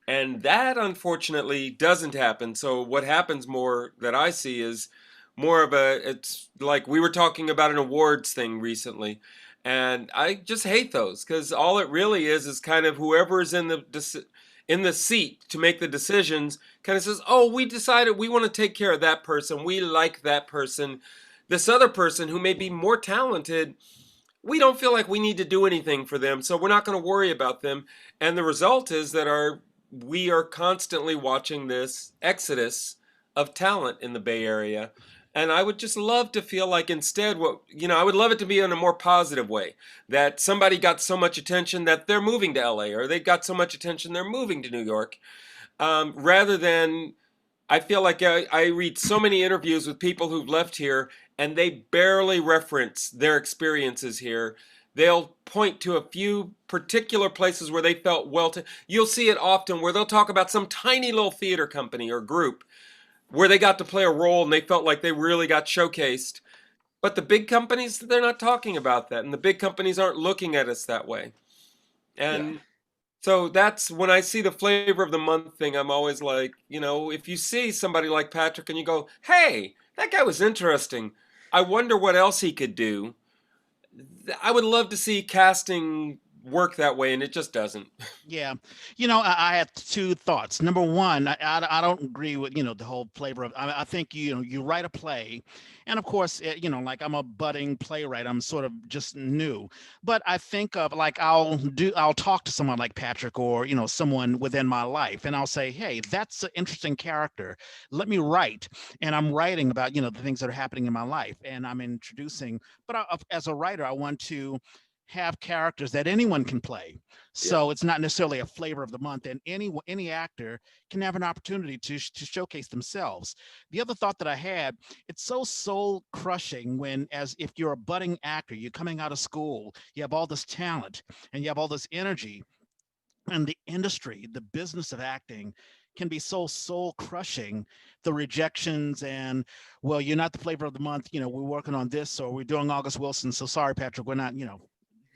And that unfortunately doesn't happen. So what happens more that I see is more of it's like we were talking about an awards thing recently. And I just hate those, because all it really is kind of whoever is in the seat to make the decisions kind of says, oh, we decided we want to take care of that person. We like that person. This other person who may be more talented, we don't feel like we need to do anything for them, so we're not going to worry about them. And the result is that we are constantly watching this exodus of talent in the Bay Area. And I would just love to feel like instead I would love it to be in a more positive way, that somebody got so much attention that they're moving to LA, or they got so much attention they're moving to New York, rather than, I feel like I read so many interviews with people who've left here and they barely reference their experiences here. They'll point to a few particular places where they felt you'll see it often where they'll talk about some tiny little theater company or group where they got to play a role and they felt like they really got showcased. But the big companies, they're not talking about that. And the big companies aren't looking at us that way. And so that's when I see the flavor of the month thing, I'm always like, if you see somebody like Patrick and you go, hey, that guy was interesting, I wonder what else he could do. I would love to see casting work that way, and it just doesn't. Yeah. I had two thoughts. Number one, I don't agree with, the whole flavor of, I think, you write a play, and of course, like I'm a budding playwright, I'm sort of just new, but I think of like, I'll talk to someone like Patrick, or, someone within my life, and I'll say, hey, that's an interesting character. Let me write. And I'm writing about, the things that are happening in my life, and I'm introducing, but as a writer, I want to have characters that anyone can play. So it's not necessarily a flavor of the month, and any actor can have an opportunity to showcase themselves. The other thought that I had, it's so soul crushing when, as if you're a budding actor, you're coming out of school, you have all this talent and you have all this energy, and the industry, the business of acting, can be so soul crushing. The rejections and, well, you're not the flavor of the month, we're working on this, or we're doing August Wilson, so sorry, Patrick, we're not,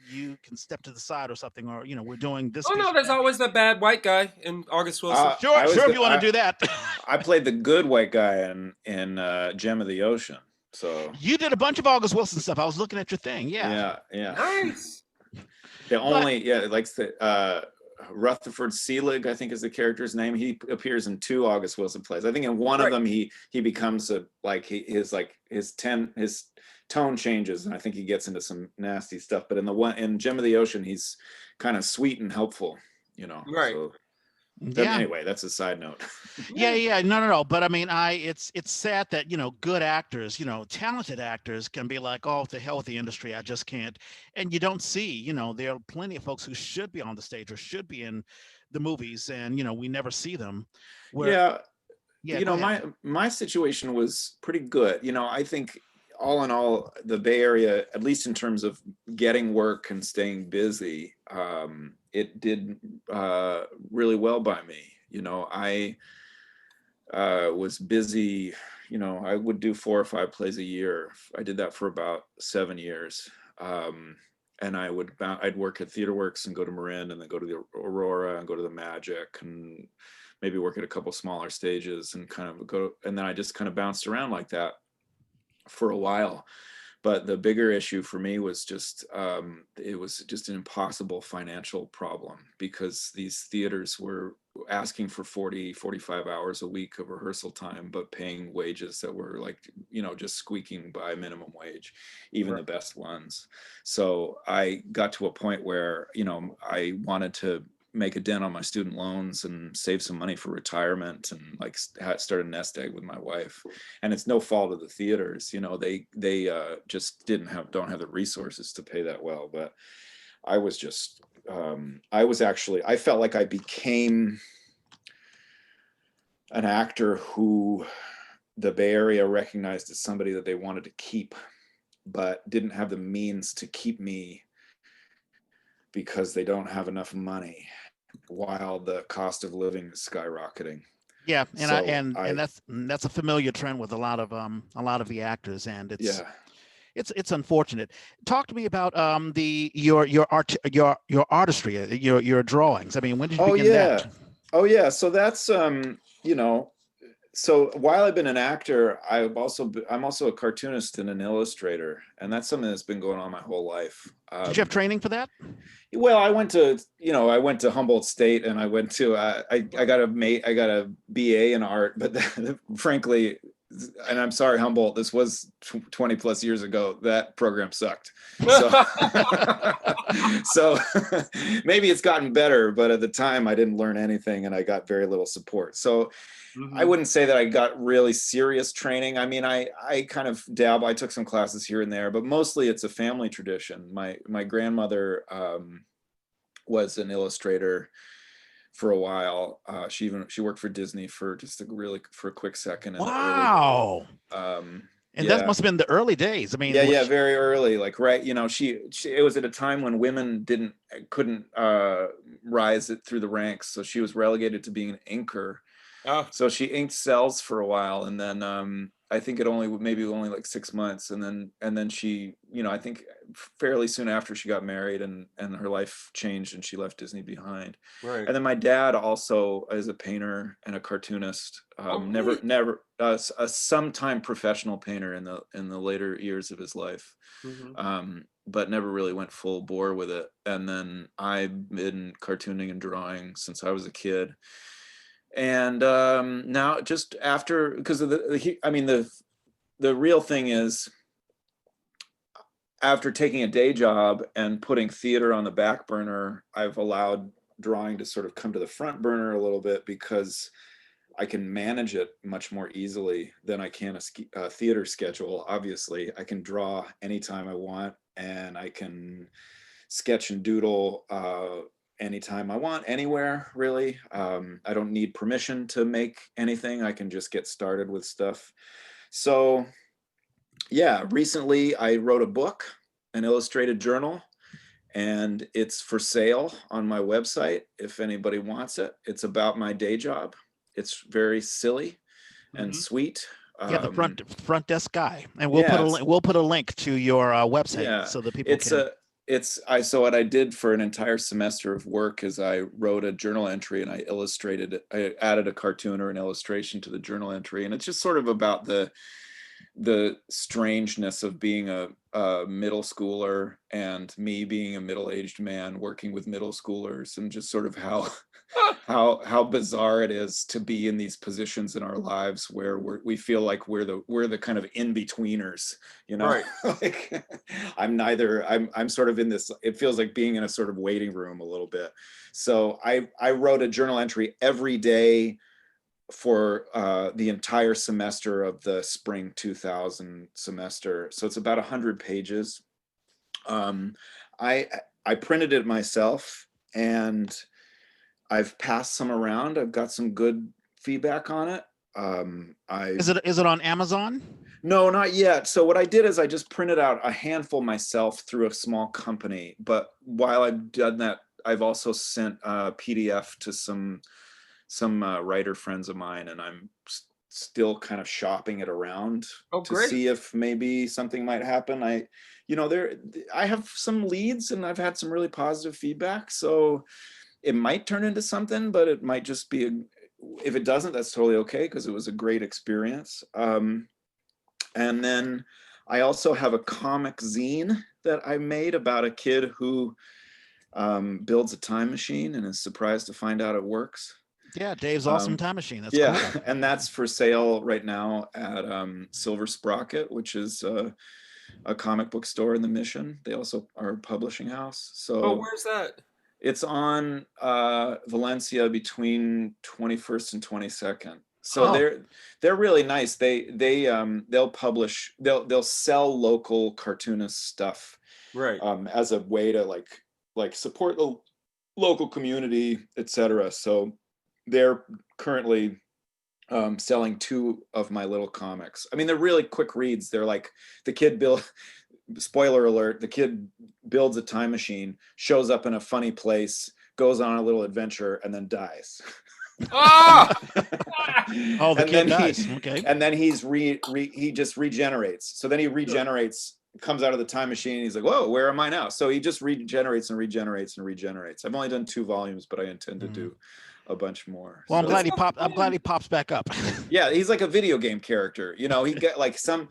you can step to the side or something, or we're doing this. Oh no, there's always the bad white guy in August Wilson. Sure, if you want to do that. I played the good white guy in Gem of the Ocean. So you did a bunch of August Wilson stuff. I was looking at your thing. Yeah. Nice. Rutherford Seelig, I think, is the character's name. He appears in 2 August Wilson plays. I think in one of them he becomes his tone changes, and I think he gets into some nasty stuff. But in Gem of the Ocean, he's kind of sweet and helpful, Right. So Yeah. anyway, that's a side note. Yeah. No. But I mean, it's sad that, good actors, talented actors can be like, oh, to hell with the industry, I just can't. And you don't see, there are plenty of folks who should be on the stage or should be in the movies, and we never see them. My situation was pretty good. I think all in all, the Bay Area, at least in terms of getting work and staying busy, it did really well by me. I was busy. I would do 4 or 5 plays a year. I did that for about 7 years. And I'd work at Theater Works and go to Marin, and then go to the Aurora and go to the Magic, and maybe work at a couple smaller stages, and and then I just kind of bounced around like that for a while. But the bigger issue for me was just, it was just an impossible financial problem, because these theaters were asking for 40, 45 hours a week of rehearsal time, but paying wages that were like, just squeaking by minimum wage, even the best ones. So I got to a point where, I wanted to make a dent on my student loans and save some money for retirement, and like start a nest egg with my wife. And it's no fault of the theaters, they just don't have the resources to pay that well. But I was just I felt like I became an actor who the Bay Area recognized as somebody that they wanted to keep, but didn't have the means to keep me, because they don't have enough money, while the cost of living is skyrocketing. Yeah, and that's a familiar trend with a lot of the actors, and it's unfortunate. Talk to me about your artistry, your drawings. I mean, when did you begin that? Oh yeah, so that's so while I've been an actor, I'm also a cartoonist and an illustrator, and that's something that's been going on my whole life. Did you have training for that? Well, I went to Humboldt State, and I went to I got a BA in art, but frankly, and I'm sorry, Humboldt, this was 20 plus years ago, that program sucked. So maybe it's gotten better, but at the time I didn't learn anything, and I got very little support. So I wouldn't say that I got really serious training. I mean, I kind of dabble. I took some classes here and there, but mostly it's a family tradition. My grandmother was an illustrator for a while. She worked for Disney for just a quick second. Wow. And that must have been the early days. I mean, very early. Like, right, it was at a time when women couldn't rise through the ranks, so she was relegated to being an inker. Oh. So she inked cells for a while, and then I think it only like 6 months, and then she, I think fairly soon after she got married, and her life changed, and she left Disney behind. Right. And then my dad also is a painter and a cartoonist. Never a sometime professional painter in the later years of his life. But never really went full bore with it. And then I've been cartooning and drawing since I was a kid. And now, just after, because of the real thing is, after taking a day job and putting theater on the back burner, I've allowed drawing to sort of come to the front burner a little bit, because I can manage it much more easily than I can a theater schedule. Obviously, I can draw anytime I want, and I can sketch and doodle anytime I want, anywhere, really. I don't need permission to make anything. I can just get started with stuff. So yeah, recently I wrote a book, an illustrated journal, and it's for sale on my website if anybody wants it. It's about my day job. It's very silly and sweet. Yeah, the front desk guy, and we'll put a link to your website so that people can. So what I did for an entire semester of work is I wrote a journal entry, and I illustrated it. I added a cartoon or an illustration to the journal entry, and it's just sort of about the the strangeness of being a middle schooler and me being a middle-aged man working with middle schoolers, and just sort of how how bizarre it is to be in these positions in our lives where we feel like we're the kind of in-betweeners, you know. Right. Like I'm sort of in this, it feels like being in a sort of waiting room a little bit. So I wrote a journal entry every day for the entire semester of the spring 2000 semester. So it's about 100 pages. I printed it myself, and I've passed some around. I've got some good feedback on it. Is it on Amazon? No, not yet. So what I did is I just printed out a handful myself through a small company. But while I've done that, I've also sent a PDF to some writer friends of mine, and I'm still kind of shopping it around to Great. see if maybe something might happen. I have some leads, and I've had some really positive feedback. So it might turn into something, but it might just be if it doesn't, that's totally okay, because it was a great experience. And then I also have a comic zine that I made about a kid who builds a time machine and is surprised to find out it works. Yeah, Dave's Awesome Time Machine. That's yeah, cool. And that's for sale right now at Silver Sprocket, which is a comic book store in the Mission. They also are a publishing house. So where's that? It's on Valencia between 21st and 22nd. So they're really nice. They'll publish, they'll sell local cartoonist stuff, right, as a way to like support the local community, etc. So they're currently selling 2 of my little comics. I mean, they're really quick reads. They're like the kid spoiler alert, the kid builds a time machine, shows up in a funny place, goes on a little adventure, and then dies. Oh, the kid dies. Okay. And then he just regenerates. So then he regenerates, comes out of the time machine, and he's like, whoa, where am I now? So he just regenerates and regenerates and regenerates. I've only done 2 volumes, but I intend to do a bunch more. Well, I'm glad he pops back up. Yeah, he's like a video game character. You know, he get like some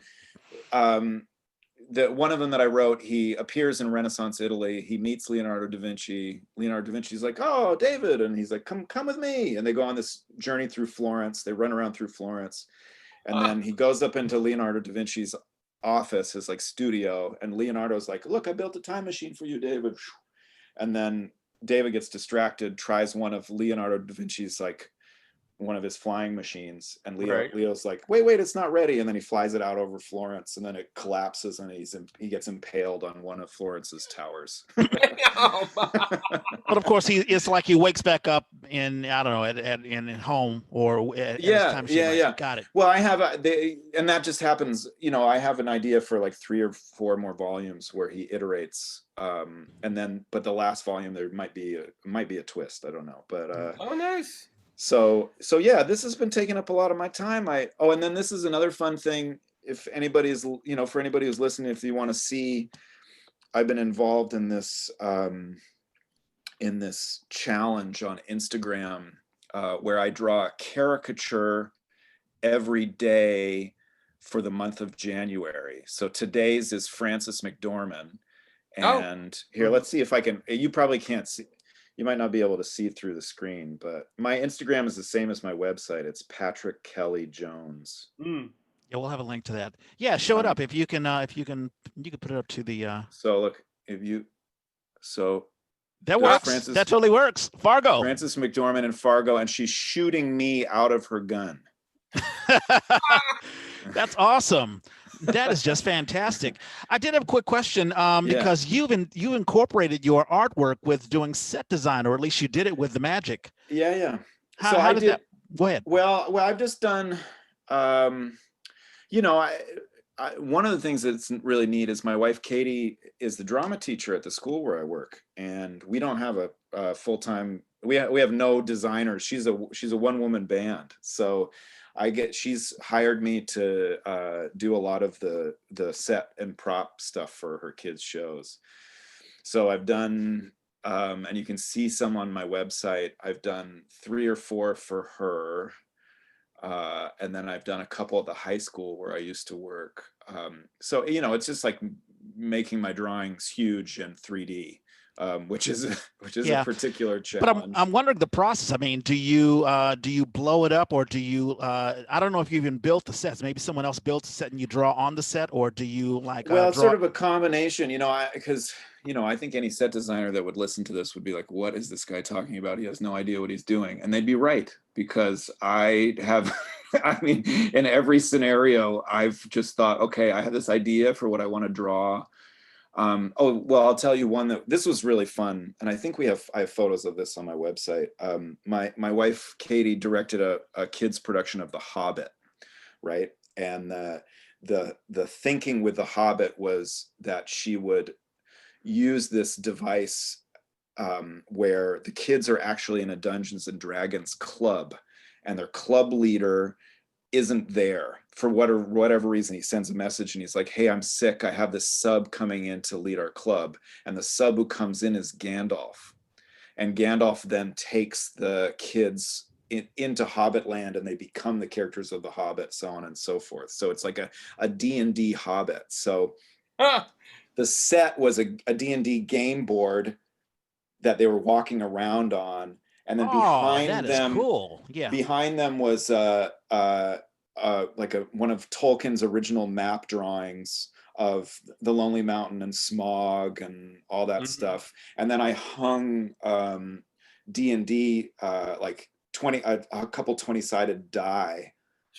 one of them that I wrote, he appears in Renaissance Italy. He meets Leonardo da Vinci. Leonardo da Vinci's like, oh, David. And he's like, come with me. And they go on this journey through Florence. They run around through Florence. And then he goes up into Leonardo da Vinci's office, his like studio. And Leonardo's like, look, I built a time machine for you, David. And then David gets distracted, tries one of Leonardo da Vinci's like one of his flying machines, and Leo's like, wait, it's not ready, and then he flies it out over Florence, and then it collapses, and he gets impaled on one of Florence's towers. But of course, it's like he wakes back up in, I don't know, in home or at his time machine. Yeah. Got it. Well, I have and that just happens. You know, I have an idea for like 3 or 4 more volumes where he iterates, and then but the last volume there might be a twist. I don't know, but nice. So yeah, this has been taking up a lot of my time. And then this is another fun thing. If anybody's, for anybody who's listening, if you want to see, I've been involved in this challenge on Instagram, where I draw a caricature every day for the month of January. So today's is Frances McDormand. And here, let's see if I can, you probably can't see. You might not be able to see through the screen, but my Instagram is the same as my website. It's Patrick Kelly Jones. Yeah, we'll have a link to that. Yeah, show it up if you can. You can put it up to the. So look, that works. That totally works. Fargo. Frances McDormand in Fargo, and she's shooting me out of her gun. That's awesome. That is just fantastic. I did have a quick question, because you incorporated your artwork with doing set design, or at least you did it with the magic. Yeah. How did that? Go ahead. Well, I've just done. One of the things that's really neat is my wife Katie is the drama teacher at the school where I work, and we don't have a full-time. We have no designers. She's a one-woman band, so. She's hired me to do a lot of the set and prop stuff for her kids' shows. So I've done, and you can see some on my website. I've done 3 or 4 for her. And then I've done a couple at the high school where I used to work. So, you know, it's just like making my drawings huge in 3D, which is a particular But challenge. I'm wondering the process. I mean, do you blow it up, or do you I don't know if you even built the sets. Maybe someone else built the set and you draw on the set, or do you like Well, it's draw? sort of a combination, you know, because you know, I think any set designer that would listen to this would be like, what is this guy talking about? He has no idea what he's doing. And they'd be right, because I have, I mean, in every scenario, I've just thought, okay, I have this idea for what I want to draw. Oh, well, I'll tell you one that this was really fun. And I think I have photos of this on my website. My wife, Katie, directed a kid's production of The Hobbit, right? And the thinking with The Hobbit was that she would use this device where the kids are actually in a Dungeons and Dragons club, and their club leader isn't there for whatever reason. He sends a message and he's like, hey, I'm sick, I have this sub coming in to lead our club. And the sub who comes in is Gandalf, and Gandalf then takes the kids into Hobbit land, and they become the characters of The Hobbit, so on and so forth. So it's like a D&D Hobbit. So the set was a D&D game board that they were walking around on, and then behind them, cool. Yeah, behind them was one of Tolkien's original map drawings of the Lonely Mountain and Smog and all that stuff. And then I hung D&D like a couple 20-sided die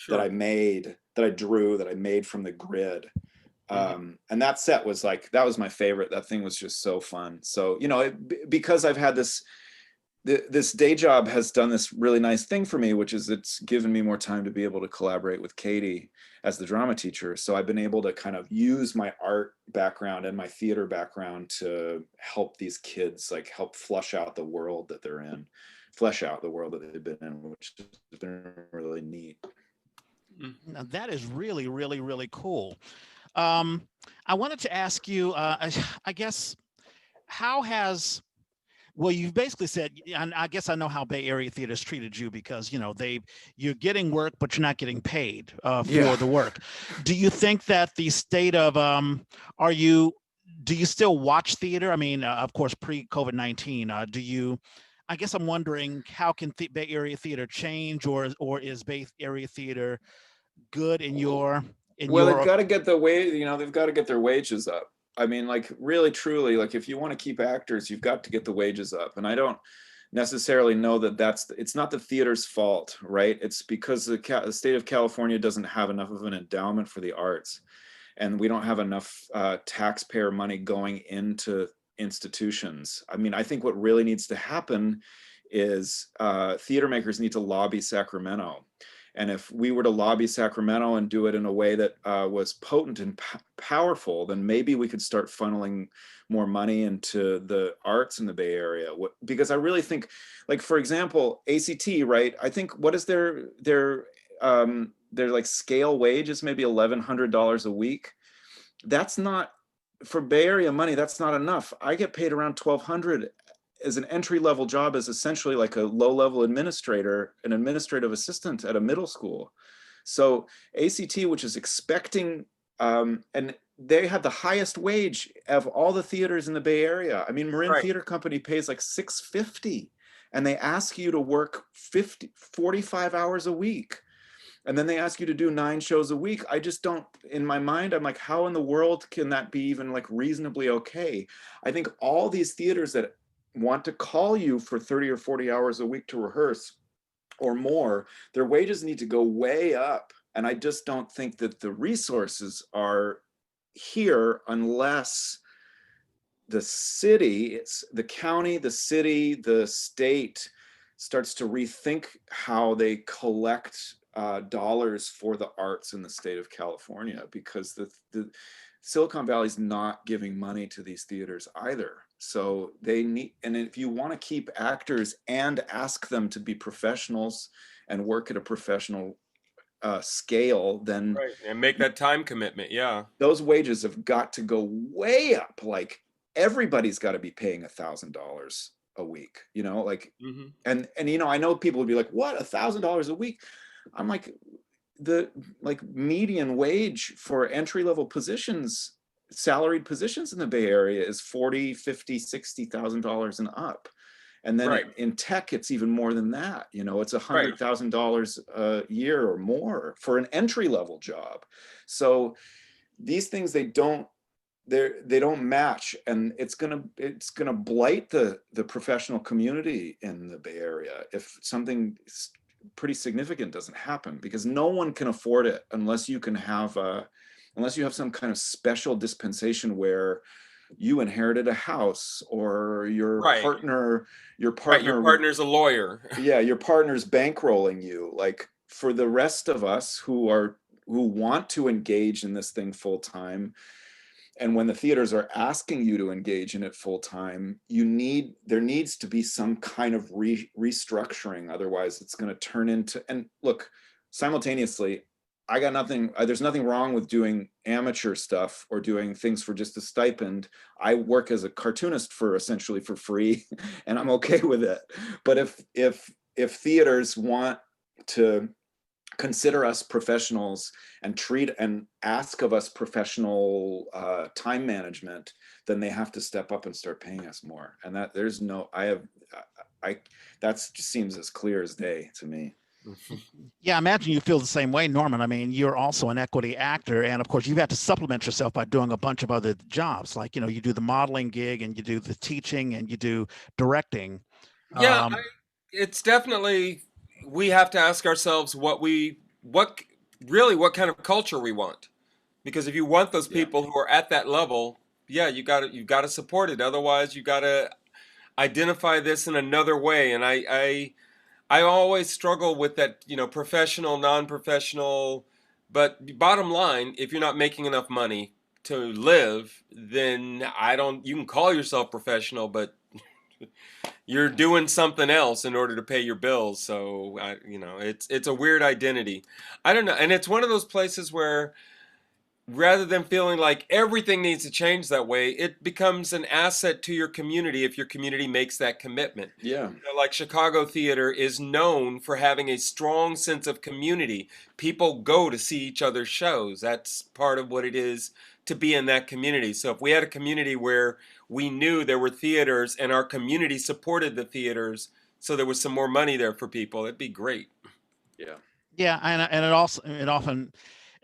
that I made, that I drew, that I made from the grid. And that set was like, that was my favorite. That thing was just so fun. So, you know, because I've had this day job has done this really nice thing for me, which is it's given me more time to be able to collaborate with Katie as the drama teacher. So I've been able to kind of use my art background and my theater background to help these kids, like help flesh out the world that they're in, flesh out the world that they've been in, which has been really neat. Now, that is really, really, really cool. I wanted to ask you, I guess, well, you've basically said, and I guess I know how Bay Area theaters treated you, because, you know, you're getting work, but you're not getting paid for the work. Do you think that the state of, do you still watch theater? I mean, of course, pre-COVID-19, I guess I'm wondering, how can Bay Area theater change, or is Bay Area theater good in your? They've got to get they've got to get their wages up. I mean, like, really, truly, like, if you want to keep actors, you've got to get the wages up. And I don't necessarily know that it's not the theater's fault, right? It's because the state of California doesn't have enough of an endowment for the arts. And we don't have enough taxpayer money going into institutions. I mean, I think what really needs to happen is theater makers need to lobby Sacramento. And if we were to lobby Sacramento and do it in a way that was potent and powerful, then maybe we could start funneling more money into the arts in the Bay Area. Because I really think, like, for example, ACT, right? I think, what is their like scale wage is maybe $1,100 a week. That's not, for Bay Area money, that's not enough. I get paid around $1,200 as an entry-level job, as essentially like a low-level administrator, an administrative assistant at a middle school. So ACT, which is expecting, and they have the highest wage of all the theaters in the Bay Area. I mean, Marin Theater Company pays like $650, and they ask you to work 45 hours a week. And then they ask you to do 9 shows a week. I just don't, in my mind, I'm like, how in the world can that be even like reasonably okay? I think all these theaters that want to call you for 30 or 40 hours a week to rehearse or more, their wages need to go way up. And I just don't think that the resources are here unless the city, it's the county, the city, the state starts to rethink how they collect dollars for the arts in the state of California, because the Silicon Valley's not giving money to these theaters either. So they need, and if you want to keep actors and ask them to be professionals and work at a professional scale, then and make that time commitment. Those wages have got to go way up. Like, everybody's got to be paying $1,000 a week, you know, like, and you know, I know people would be like, what, $1,000 a week? I'm like, the like median wage for entry-level positions, salaried positions in the Bay Area is 40, 50, $60,000 and up. And then Right, in tech, it's even more than that. You know, it's right. $100,000 a year or more for an entry-level job. So these things, they don't match, and it's gonna blight the professional community in the Bay Area if something pretty significant doesn't happen, because no one can afford it unless you have some kind of special dispensation where you inherited a house, or Right, your right. Your partner partner's a lawyer. yeah, your partner's bankrolling you. Like, for the rest of us who want to engage in this thing full time, and when the theaters are asking you to engage in it full time, there needs to be some kind of restructuring. Otherwise, it's going to turn into, and look, simultaneously, I got nothing, there's nothing wrong with doing amateur stuff or doing things for just a stipend. I work as a cartoonist for essentially for free, and I'm okay with it. But if theaters want to consider us professionals and treat and ask of us professional time management, then they have to step up and start paying us more. And that there's no, I that just seems as clear as day to me. Yeah, I imagine you feel the same way, Norman. I mean, you're also an equity actor, and of course, you've had to supplement yourself by doing a bunch of other jobs. Like, you do the modeling gig, and you do the teaching, and you do directing. Yeah, Um, it's definitely, we have to ask ourselves what really what kind of culture we want. Because if you want those Yeah. people who are at that level, yeah, you got to support it. Otherwise, you got to identify this in another way. And I always struggle with that, professional, non-professional. But bottom line, if you're not making enough money to live, then I don't. You can call yourself professional, but you're doing something else in order to pay your bills. So it's a weird identity. I don't know, and it's one of those places where rather than feeling like everything needs to change that way, it becomes an asset to your community if your community makes that commitment. Yeah. Like Chicago theater is known for having a strong sense of community. People go to see each other's shows. That's part of what it is to be in that community. So if we had a community where we knew there were theaters and our community supported the theaters, so there was some more money there for people, it'd be great. Yeah. yeah, and it often,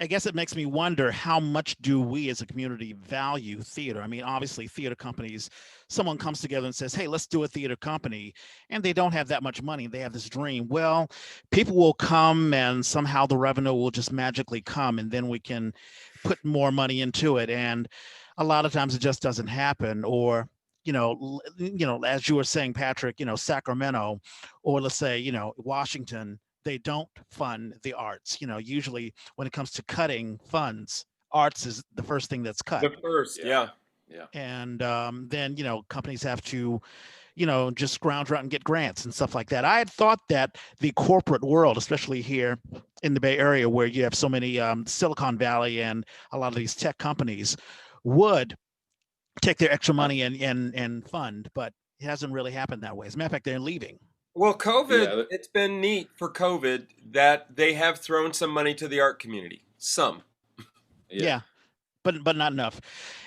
I guess it makes me wonder, how much do we as a community value theater? I mean, obviously, theater companies, someone comes together and says, "Hey, let's do a theater company," and they don't have that much money. They have this dream. Well, people will come, and somehow the revenue will just magically come, and then we can put more money into it. And a lot of times, it just doesn't happen. Or as you were saying, Patrick, Sacramento, or let's say, Washington, they don't fund the arts. Usually when it comes to cutting funds, arts is the first thing that's cut. The first, Yeah. yeah. Yeah. And then, companies have to, just scrounge around and get grants and stuff like that. I had thought that the corporate world, especially here in the Bay Area, where you have so many Silicon Valley and a lot of these tech companies, would take their extra money and fund, but it hasn't really happened that way. As a matter of fact, they're leaving. Well, COVID, Yeah. it's been neat for COVID that they have thrown some money to the art community. Some. Yeah. Yeah, but not enough.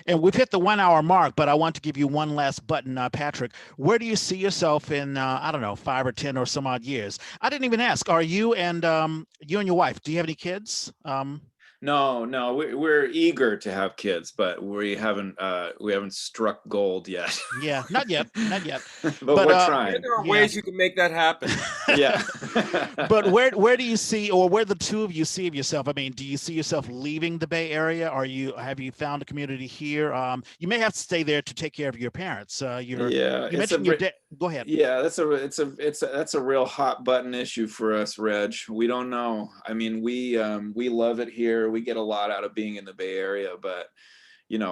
And we've hit the 1 hour mark, but I want to give you one last button, Patrick. Where do you see yourself in, I don't know, 5 or 10 or some odd years? I didn't even ask. Are you and your wife, do you have any kids? No, no, we're eager to have kids, but we haven't struck gold yet. Yeah, not yet, not yet. But But we're trying. There are yeah. ways you can make that happen. Yeah. But where do you see, or where the two of you see of yourself? I mean, do you see yourself leaving the Bay Area? Have you found a community here? You may have to stay there to take care of your parents. Yeah, You mentioned your dad. Go ahead. yeah, that's a real hot button issue for us, Reg. We don't know. I mean, we love it here. We get a lot out of being in the Bay Area, but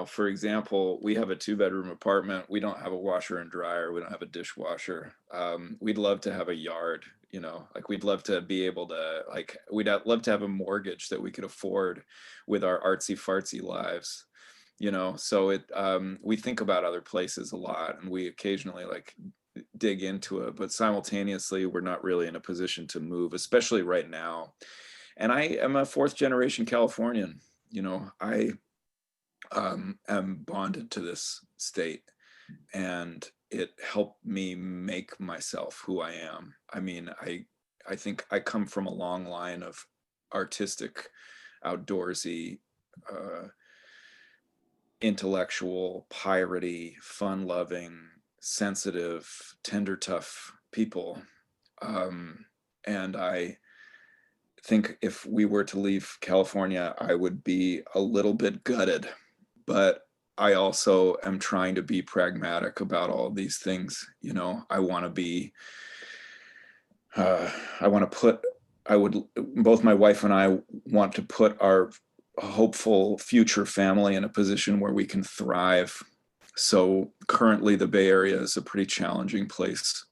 for example, we have a 2-bedroom apartment. We don't have a washer and dryer. We don't have a dishwasher. We'd love to have a yard, like we'd love to be able to, like, we'd love to have a mortgage that we could afford with our artsy fartsy lives. So we think about other places a lot, and we occasionally like dig into it, but simultaneously we're not really in a position to move, especially right now. And I am a fourth generation Californian. I am bonded to this state, and it helped me make myself who I am. I mean, I think I come from a long line of artistic, outdoorsy, intellectual, piratey, fun-loving, sensitive, tender, tough people. And I think if we were to leave California, I would be a little bit gutted. But I also am trying to be pragmatic about all these things. I want to be, both my wife and I want to put our hopeful future family in a position where we can thrive. So currently the Bay Area is a pretty challenging place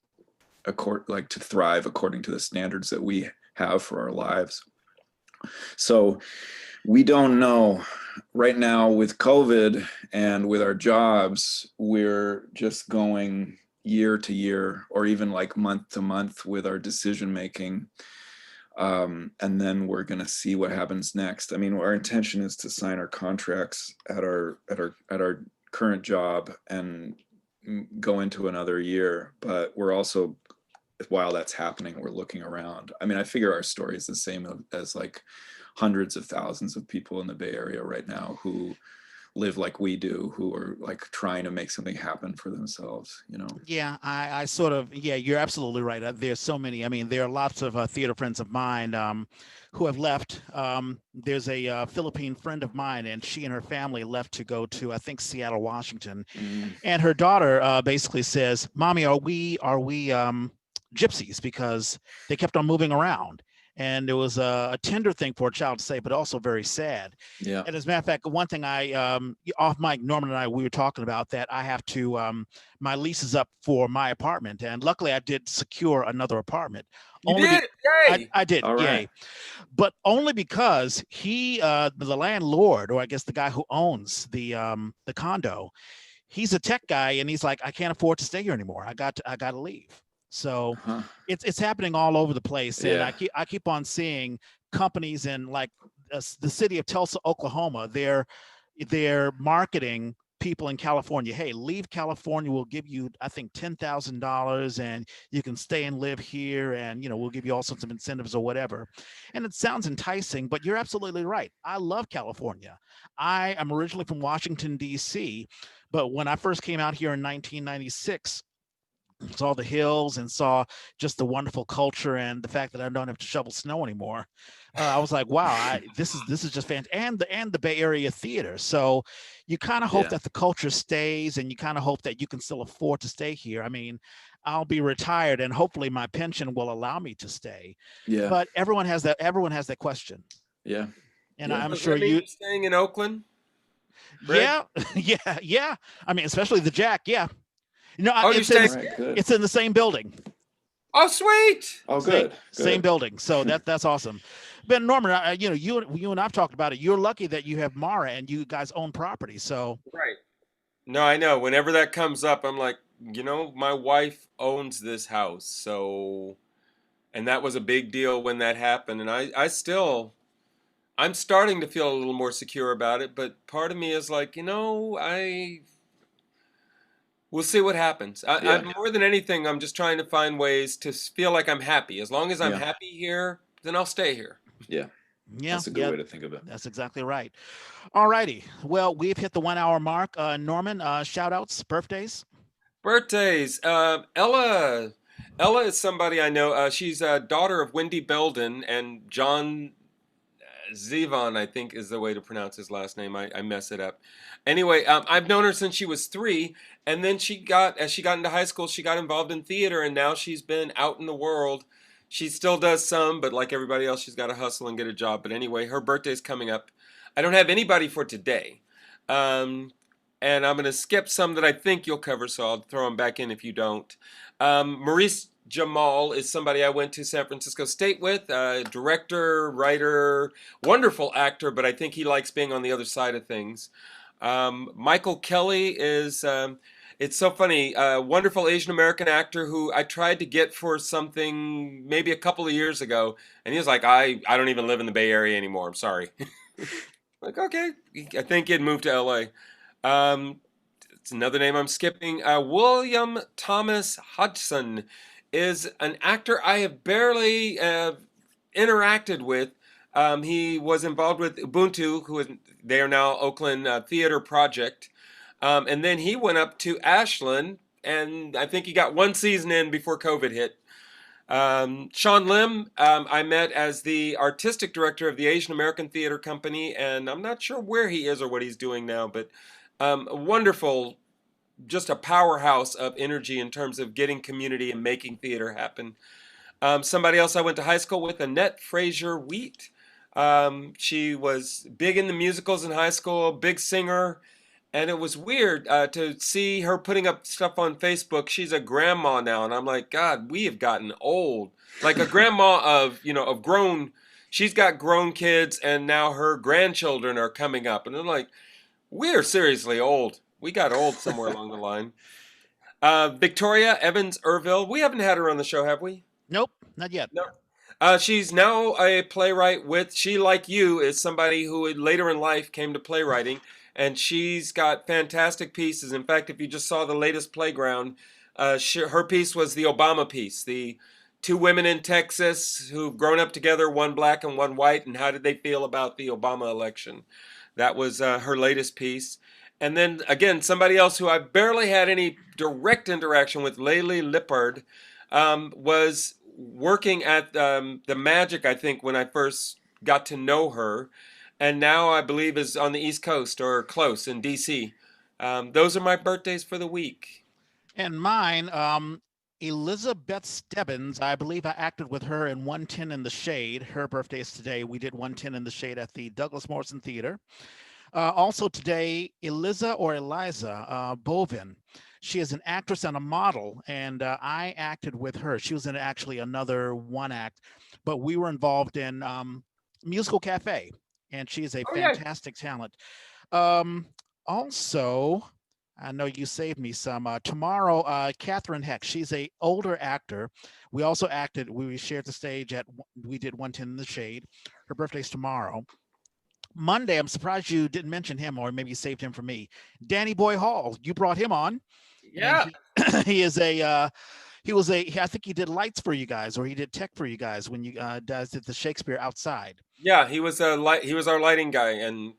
to thrive according to the standards that we have for our lives. So we don't know right now with COVID and with our jobs, we're just going year to year or even like month to month with our decision making. And then we're going to see what happens next. I mean, our intention is to sign our contracts at our current job and go into another year. But we're also, while that's happening, we're looking around. I mean, I figure our story is the same as like hundreds of thousands of people in the Bay Area right now who live like we do, who are like trying to make something happen for themselves, Yeah, I sort of, yeah, you're absolutely right. There's so many. I mean, there are lots of theater friends of mine who have left. There's a Philippine friend of mine, and she and her family left to go to, I think, Seattle, Washington. And her daughter basically says, "Mommy, are we gypsies?" Because they kept on moving around. And it was a tender thing for a child to say, but also very sad. Yeah. And as a matter of fact, one thing off mic, Norman and I, we were talking about that. I have to, my lease is up for my apartment. And luckily I did secure another apartment. You did? Yay! I did, All right. yay. But only because the landlord, or I guess the guy who owns the condo, he's a tech guy, and he's like, "I can't afford to stay here anymore. I got to leave." So it's happening all over the place. And I keep on seeing companies in like the city of Tulsa, Oklahoma. They're marketing people in California. Hey, leave California. We'll give you, I think, $10,000 and you can stay and live here. And, we'll give you all sorts of incentives or whatever. And it sounds enticing, but you're absolutely right. I love California. I am originally from Washington, D.C., but when I first came out here in 1996, saw the hills and saw just the wonderful culture and the fact that I don't have to shovel snow anymore. I was like, wow, this is just fantastic. And the Bay Area theater. So you kind of hope that the culture stays, and you kind of hope that you can still afford to stay here. I mean, I'll be retired and hopefully my pension will allow me to stay. Yeah. But everyone has that question. Yeah. And I'm sure you're staying in Oakland? Fred? Yeah. I mean, especially the Jack. Yeah. It's in the same building. Oh, sweet. Oh, good. Same building. So that's awesome. But Norman, you and I've talked about it. You're lucky that you have Mara and you guys own property. So right. No, I know. Whenever that comes up, I'm like, my wife owns this house. So, and that was a big deal when that happened. And I'm starting to feel a little more secure about it. But part of me is like, we'll see what happens. I'm more than anything, I'm just trying to find ways to feel like I'm happy. As long as I'm happy here, then I'll stay here. Yeah. That's a good way to think of it. That's exactly right. All righty. Well, we've hit the 1 hour mark. Norman, shout outs, birthdays. Ella is somebody I know. She's a daughter of Wendy Belden and John Zevon, I think is the way to pronounce his last name. I mess it up. Anyway, I've known her since she was 3, and then as she got into high school, she got involved in theater, and now she's been out in the world. She still does some, but like everybody else, she's got to hustle and get a job. But anyway, her birthday's coming up. I don't have anybody for today, and I'm going to skip some that I think you'll cover, so I'll throw them back in if you don't. Maurice Jamal is somebody I went to San Francisco State with, director, writer, wonderful actor, but I think he likes being on the other side of things. Michael Kelly is it's so funny. A wonderful Asian American actor who I tried to get for something maybe a couple of years ago, and he was like, I don't even live in the Bay Area anymore. I'm sorry. Like, okay. I think he'd moved to LA. Um, it's another name I'm skipping. William Thomas Hudson is an actor I have barely interacted with. He was involved with Ubuntu, they are now Oakland Theater Project. And then he went up to Ashland, and I think he got one season in before COVID hit. Sean Lim, I met as the artistic director of the Asian American Theater Company, and I'm not sure where he is or what he's doing now, but a wonderful, just a powerhouse of energy in terms of getting community and making theater happen. Somebody else I went to high school with, Annette Fraser Wheat. She was big in the musicals in high school, big singer, and it was weird to see her putting up stuff on Facebook. She's a grandma now, and I'm like, God, we have gotten old. Like a grandma of, of grown, she's got grown kids, and now her grandchildren are coming up. And I'm like, we're seriously old. We got old somewhere along the line. Victoria Evans Irville, we haven't had her on the show, have we? Nope, not yet. No. She's now a playwright she, like you, is somebody who later in life came to playwriting, and she's got fantastic pieces. In fact, if you just saw the latest Playground, her piece was the Obama piece, the two women in Texas who've grown up together, one black and one white, and how did they feel about the Obama election. That was her latest piece. And then, again, somebody else who I barely had any direct interaction with, Layli Lippard, was working at the Magic, I think, when I first got to know her, and now I believe is on the East Coast or close in DC. Those are my birthdays for the week. And mine, Elizabeth Stebbins, I believe I acted with her in 110 in the Shade. Her birthday is today. We did 110 in the Shade at the Douglas Morrison Theater. Also today, Eliza Bovin. She is an actress and a model, and I acted with her. She was in actually another one act, but we were involved in Musical Cafe, and she is a fantastic talent. Also, I know you saved me some. Tomorrow, Catherine Heck, she's a older actor. We also acted, we shared the stage we did 110 in the Shade. Her birthday's tomorrow. Monday, I'm surprised you didn't mention him, or maybe you saved him for me. Danny Boy Hall, you brought him on. Yeah. He was I think he did lights for you guys, or he did tech for you guys when you guys did the Shakespeare outside. Yeah, he was our lighting guy, and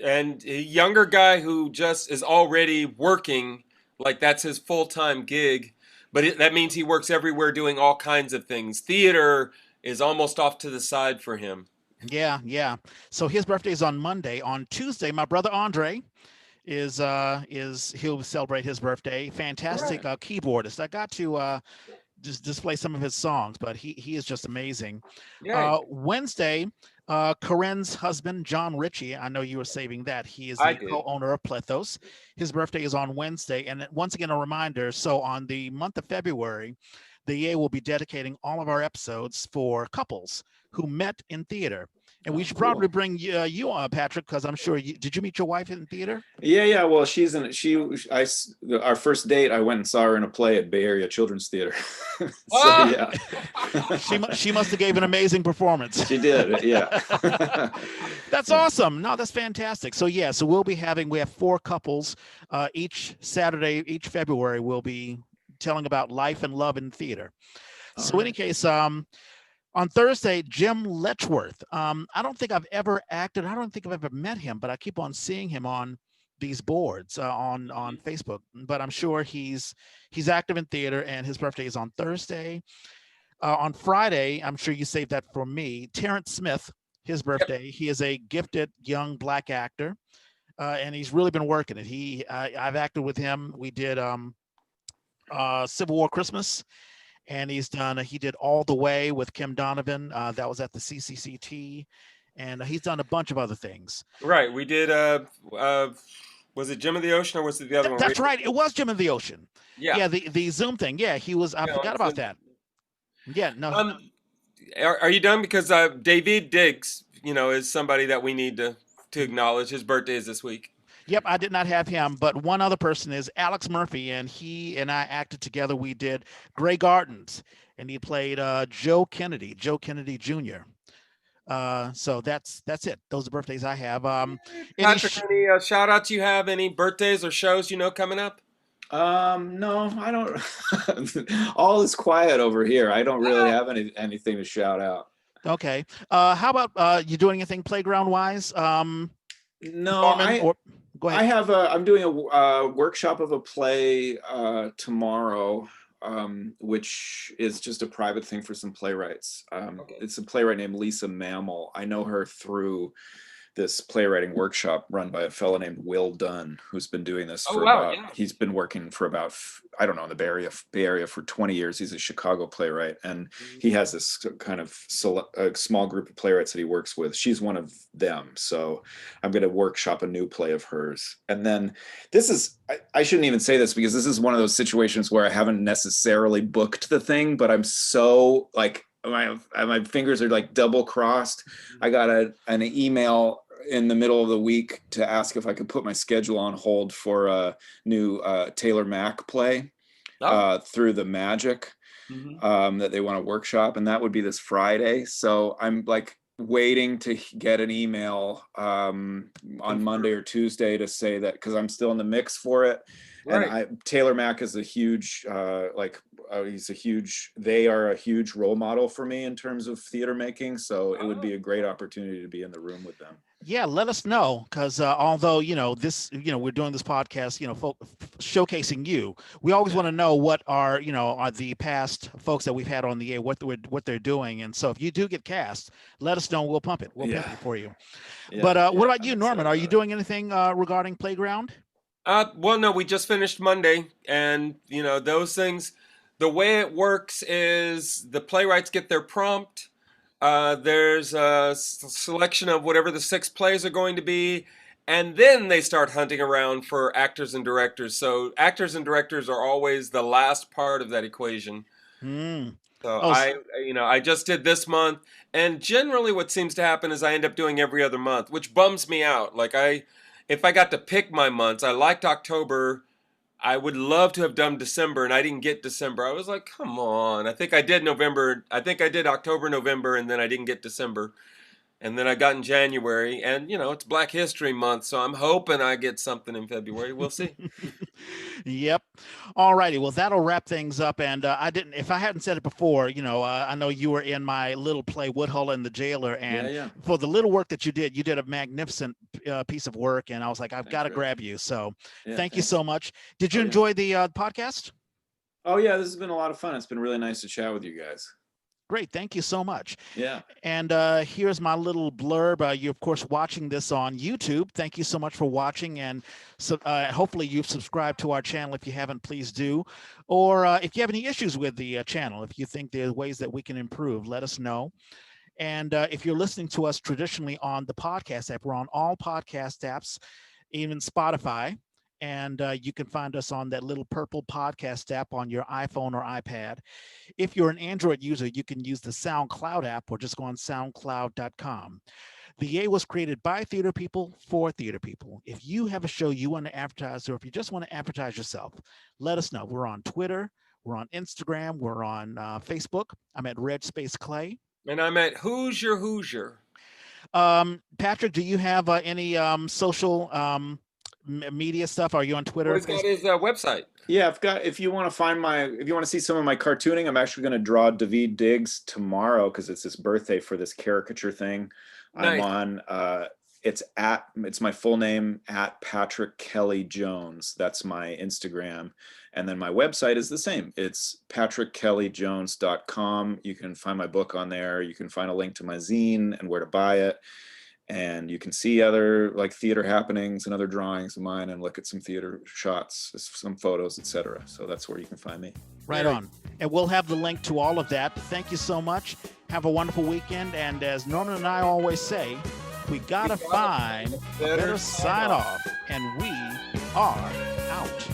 a younger guy who just is already working, like that's his full-time gig, but that means he works everywhere doing all kinds of things. Theater is almost off to the side for him. Yeah. So his birthday is on Monday. On Tuesday, my brother Andre he'll celebrate his birthday. Fantastic keyboardist. I got to just display some of his songs, but he is just amazing. Wednesday, Corinne's husband, John Ritchie, I know you were saving that. He is the co-owner of Plethos. His birthday is on Wednesday. And once again, a reminder, so on the month of February, the EA will be dedicating all of our episodes for couples who met in theater. And we should probably bring you on, Patrick, because I'm sure did you meet your wife in theater? Yeah. Well, our first date, I went and saw her in a play at Bay Area Children's Theater. Yeah. she must have gave an amazing performance. She did, yeah. That's awesome. No, that's fantastic. So we have 4 couples each Saturday, each February. We'll be telling about life and love in theater. So in any case, on Thursday, Jim Letchworth. I don't think I've ever acted. I don't think I've ever met him, but I keep on seeing him on these boards on Facebook. But I'm sure he's active in theater, and his birthday is on Thursday. On Friday, I'm sure you saved that for me. Terrence Smith, his birthday. Yep. He is a gifted young Black actor, and he's really been working it. I've acted with him. We did Civil War Christmas. And he did All the Way with Kim Donovan. That was at the CCCT. And he's done a bunch of other things. Right. We did, was it Jim of the Ocean, or was it the other one? That's right. It was Jim of the Ocean. Yeah. Yeah, the Zoom thing. Yeah, he was, I forgot about that. Yeah, no. Are you done? Because David Diggs, is somebody that we need to acknowledge. His birthday is this week. Yep, I did not have him, but one other person is Alex Murphy, and he and I acted together. We did Grey Gardens, and he played Joe Kennedy Jr. So that's it. Those are birthdays I have. Patrick, any shout outs you have? Any birthdays or shows coming up? No, I don't. All is quiet over here. I don't really have anything to shout out. Okay. How about you doing anything playground wise? No, Norman, go ahead. I'm doing a workshop of a play tomorrow, which is just a private thing for some playwrights. Okay. It's a playwright named Lisa Mammal. I know her through this playwriting workshop run by a fellow named Will Dunn, who's been doing this he's been working for about, I don't know, in the Bay Area for 20 years. He's a Chicago playwright, and he has this kind of a small group of playwrights that he works with. She's one of them. So I'm going to workshop a new play of hers. And then this is, I shouldn't even say this because this is one of those situations where I haven't necessarily booked the thing, but I'm so like, my fingers are like double crossed. I got an email in the middle of the week to ask if I could put my schedule on hold for a new Taylor Mack play through the Magic that they want to workshop, and that would be this Friday. So I'm like waiting to get an email on Monday or Tuesday to say that, because I'm still in the mix for it. Right. And Taylor Mack is a huge they are a huge role model for me in terms of theater making. So it would be a great opportunity to be in the room with them. Yeah, let us know, because although we're doing this podcast, showcasing you, we always want to know what are the past folks that we've had on the air, what they're doing. And so if you do get cast, let us know. We'll pump it. We'll pump it for you. Yeah. But what about you, Norman? Are you doing anything regarding Playground? Well, no, we just finished Monday, and those things. The way it works is the playwrights get their prompt. There's a selection of whatever the 6 plays are going to be, and then they start hunting around for actors and directors. So actors and directors are always the last part of that equation. So I just did this month, and generally what seems to happen is I end up doing every other month, which bums me out. Like if I got to pick my months, I liked October. I would love to have done December, and I didn't get December. I was like, come on. I think I did November. I think I did October, November, and then I didn't get December. And then I got in January, and it's Black History Month, so I'm hoping I get something in February. We'll see. Yep. All righty. Well, that'll wrap things up. And if I hadn't said it before, I know you were in my little play, Woodhull and the Jailer, and for the little work that you did a magnificent piece of work. And I was like, I've got to grab you. So thank you so much. Did you enjoy the podcast? Oh yeah, this has been a lot of fun. It's been really nice to chat with you guys. Great. Thank you so much. Yeah. And here's my little blurb. You're, of course, watching this on YouTube. Thank you so much for watching. And so hopefully you've subscribed to our channel. If you haven't, please do. Or if you have any issues with the channel, if you think there's ways that we can improve, let us know. And if you're listening to us traditionally on the podcast app, we're on all podcast apps, even Spotify. And you can find us on that little purple podcast app on your iPhone or iPad. If you're an Android user, you can use the SoundCloud app or just go on soundcloud.com. The Yay was created by theater people for theater people. If you have a show you want to advertise, or if you just want to advertise yourself, let us know. We're on Twitter, we're on Instagram, we're on Facebook. I'm at Red Space Clay. And I'm at Hoosier. Patrick, do you have any social media stuff? Are you on Twitter? He's got his website. Yeah, if you want to see some of my cartooning, I'm actually going to draw David Diggs tomorrow because it's his birthday for this caricature thing. Nice. I'm on it's my full name at Patrick Kelly Jones. That's my Instagram. And then my website is the same. It's patrickkellyjones.com. You can find my book on there. You can find a link to my zine and where to buy it. And you can see other theater happenings and other drawings of mine and look at some theater shots, some photos, etc. So that's where you can find me. Right on. And we'll have the link to all of that. Thank you so much. Have a wonderful weekend. And as Norman and I always say, we gotta find a better sign off. And we are out.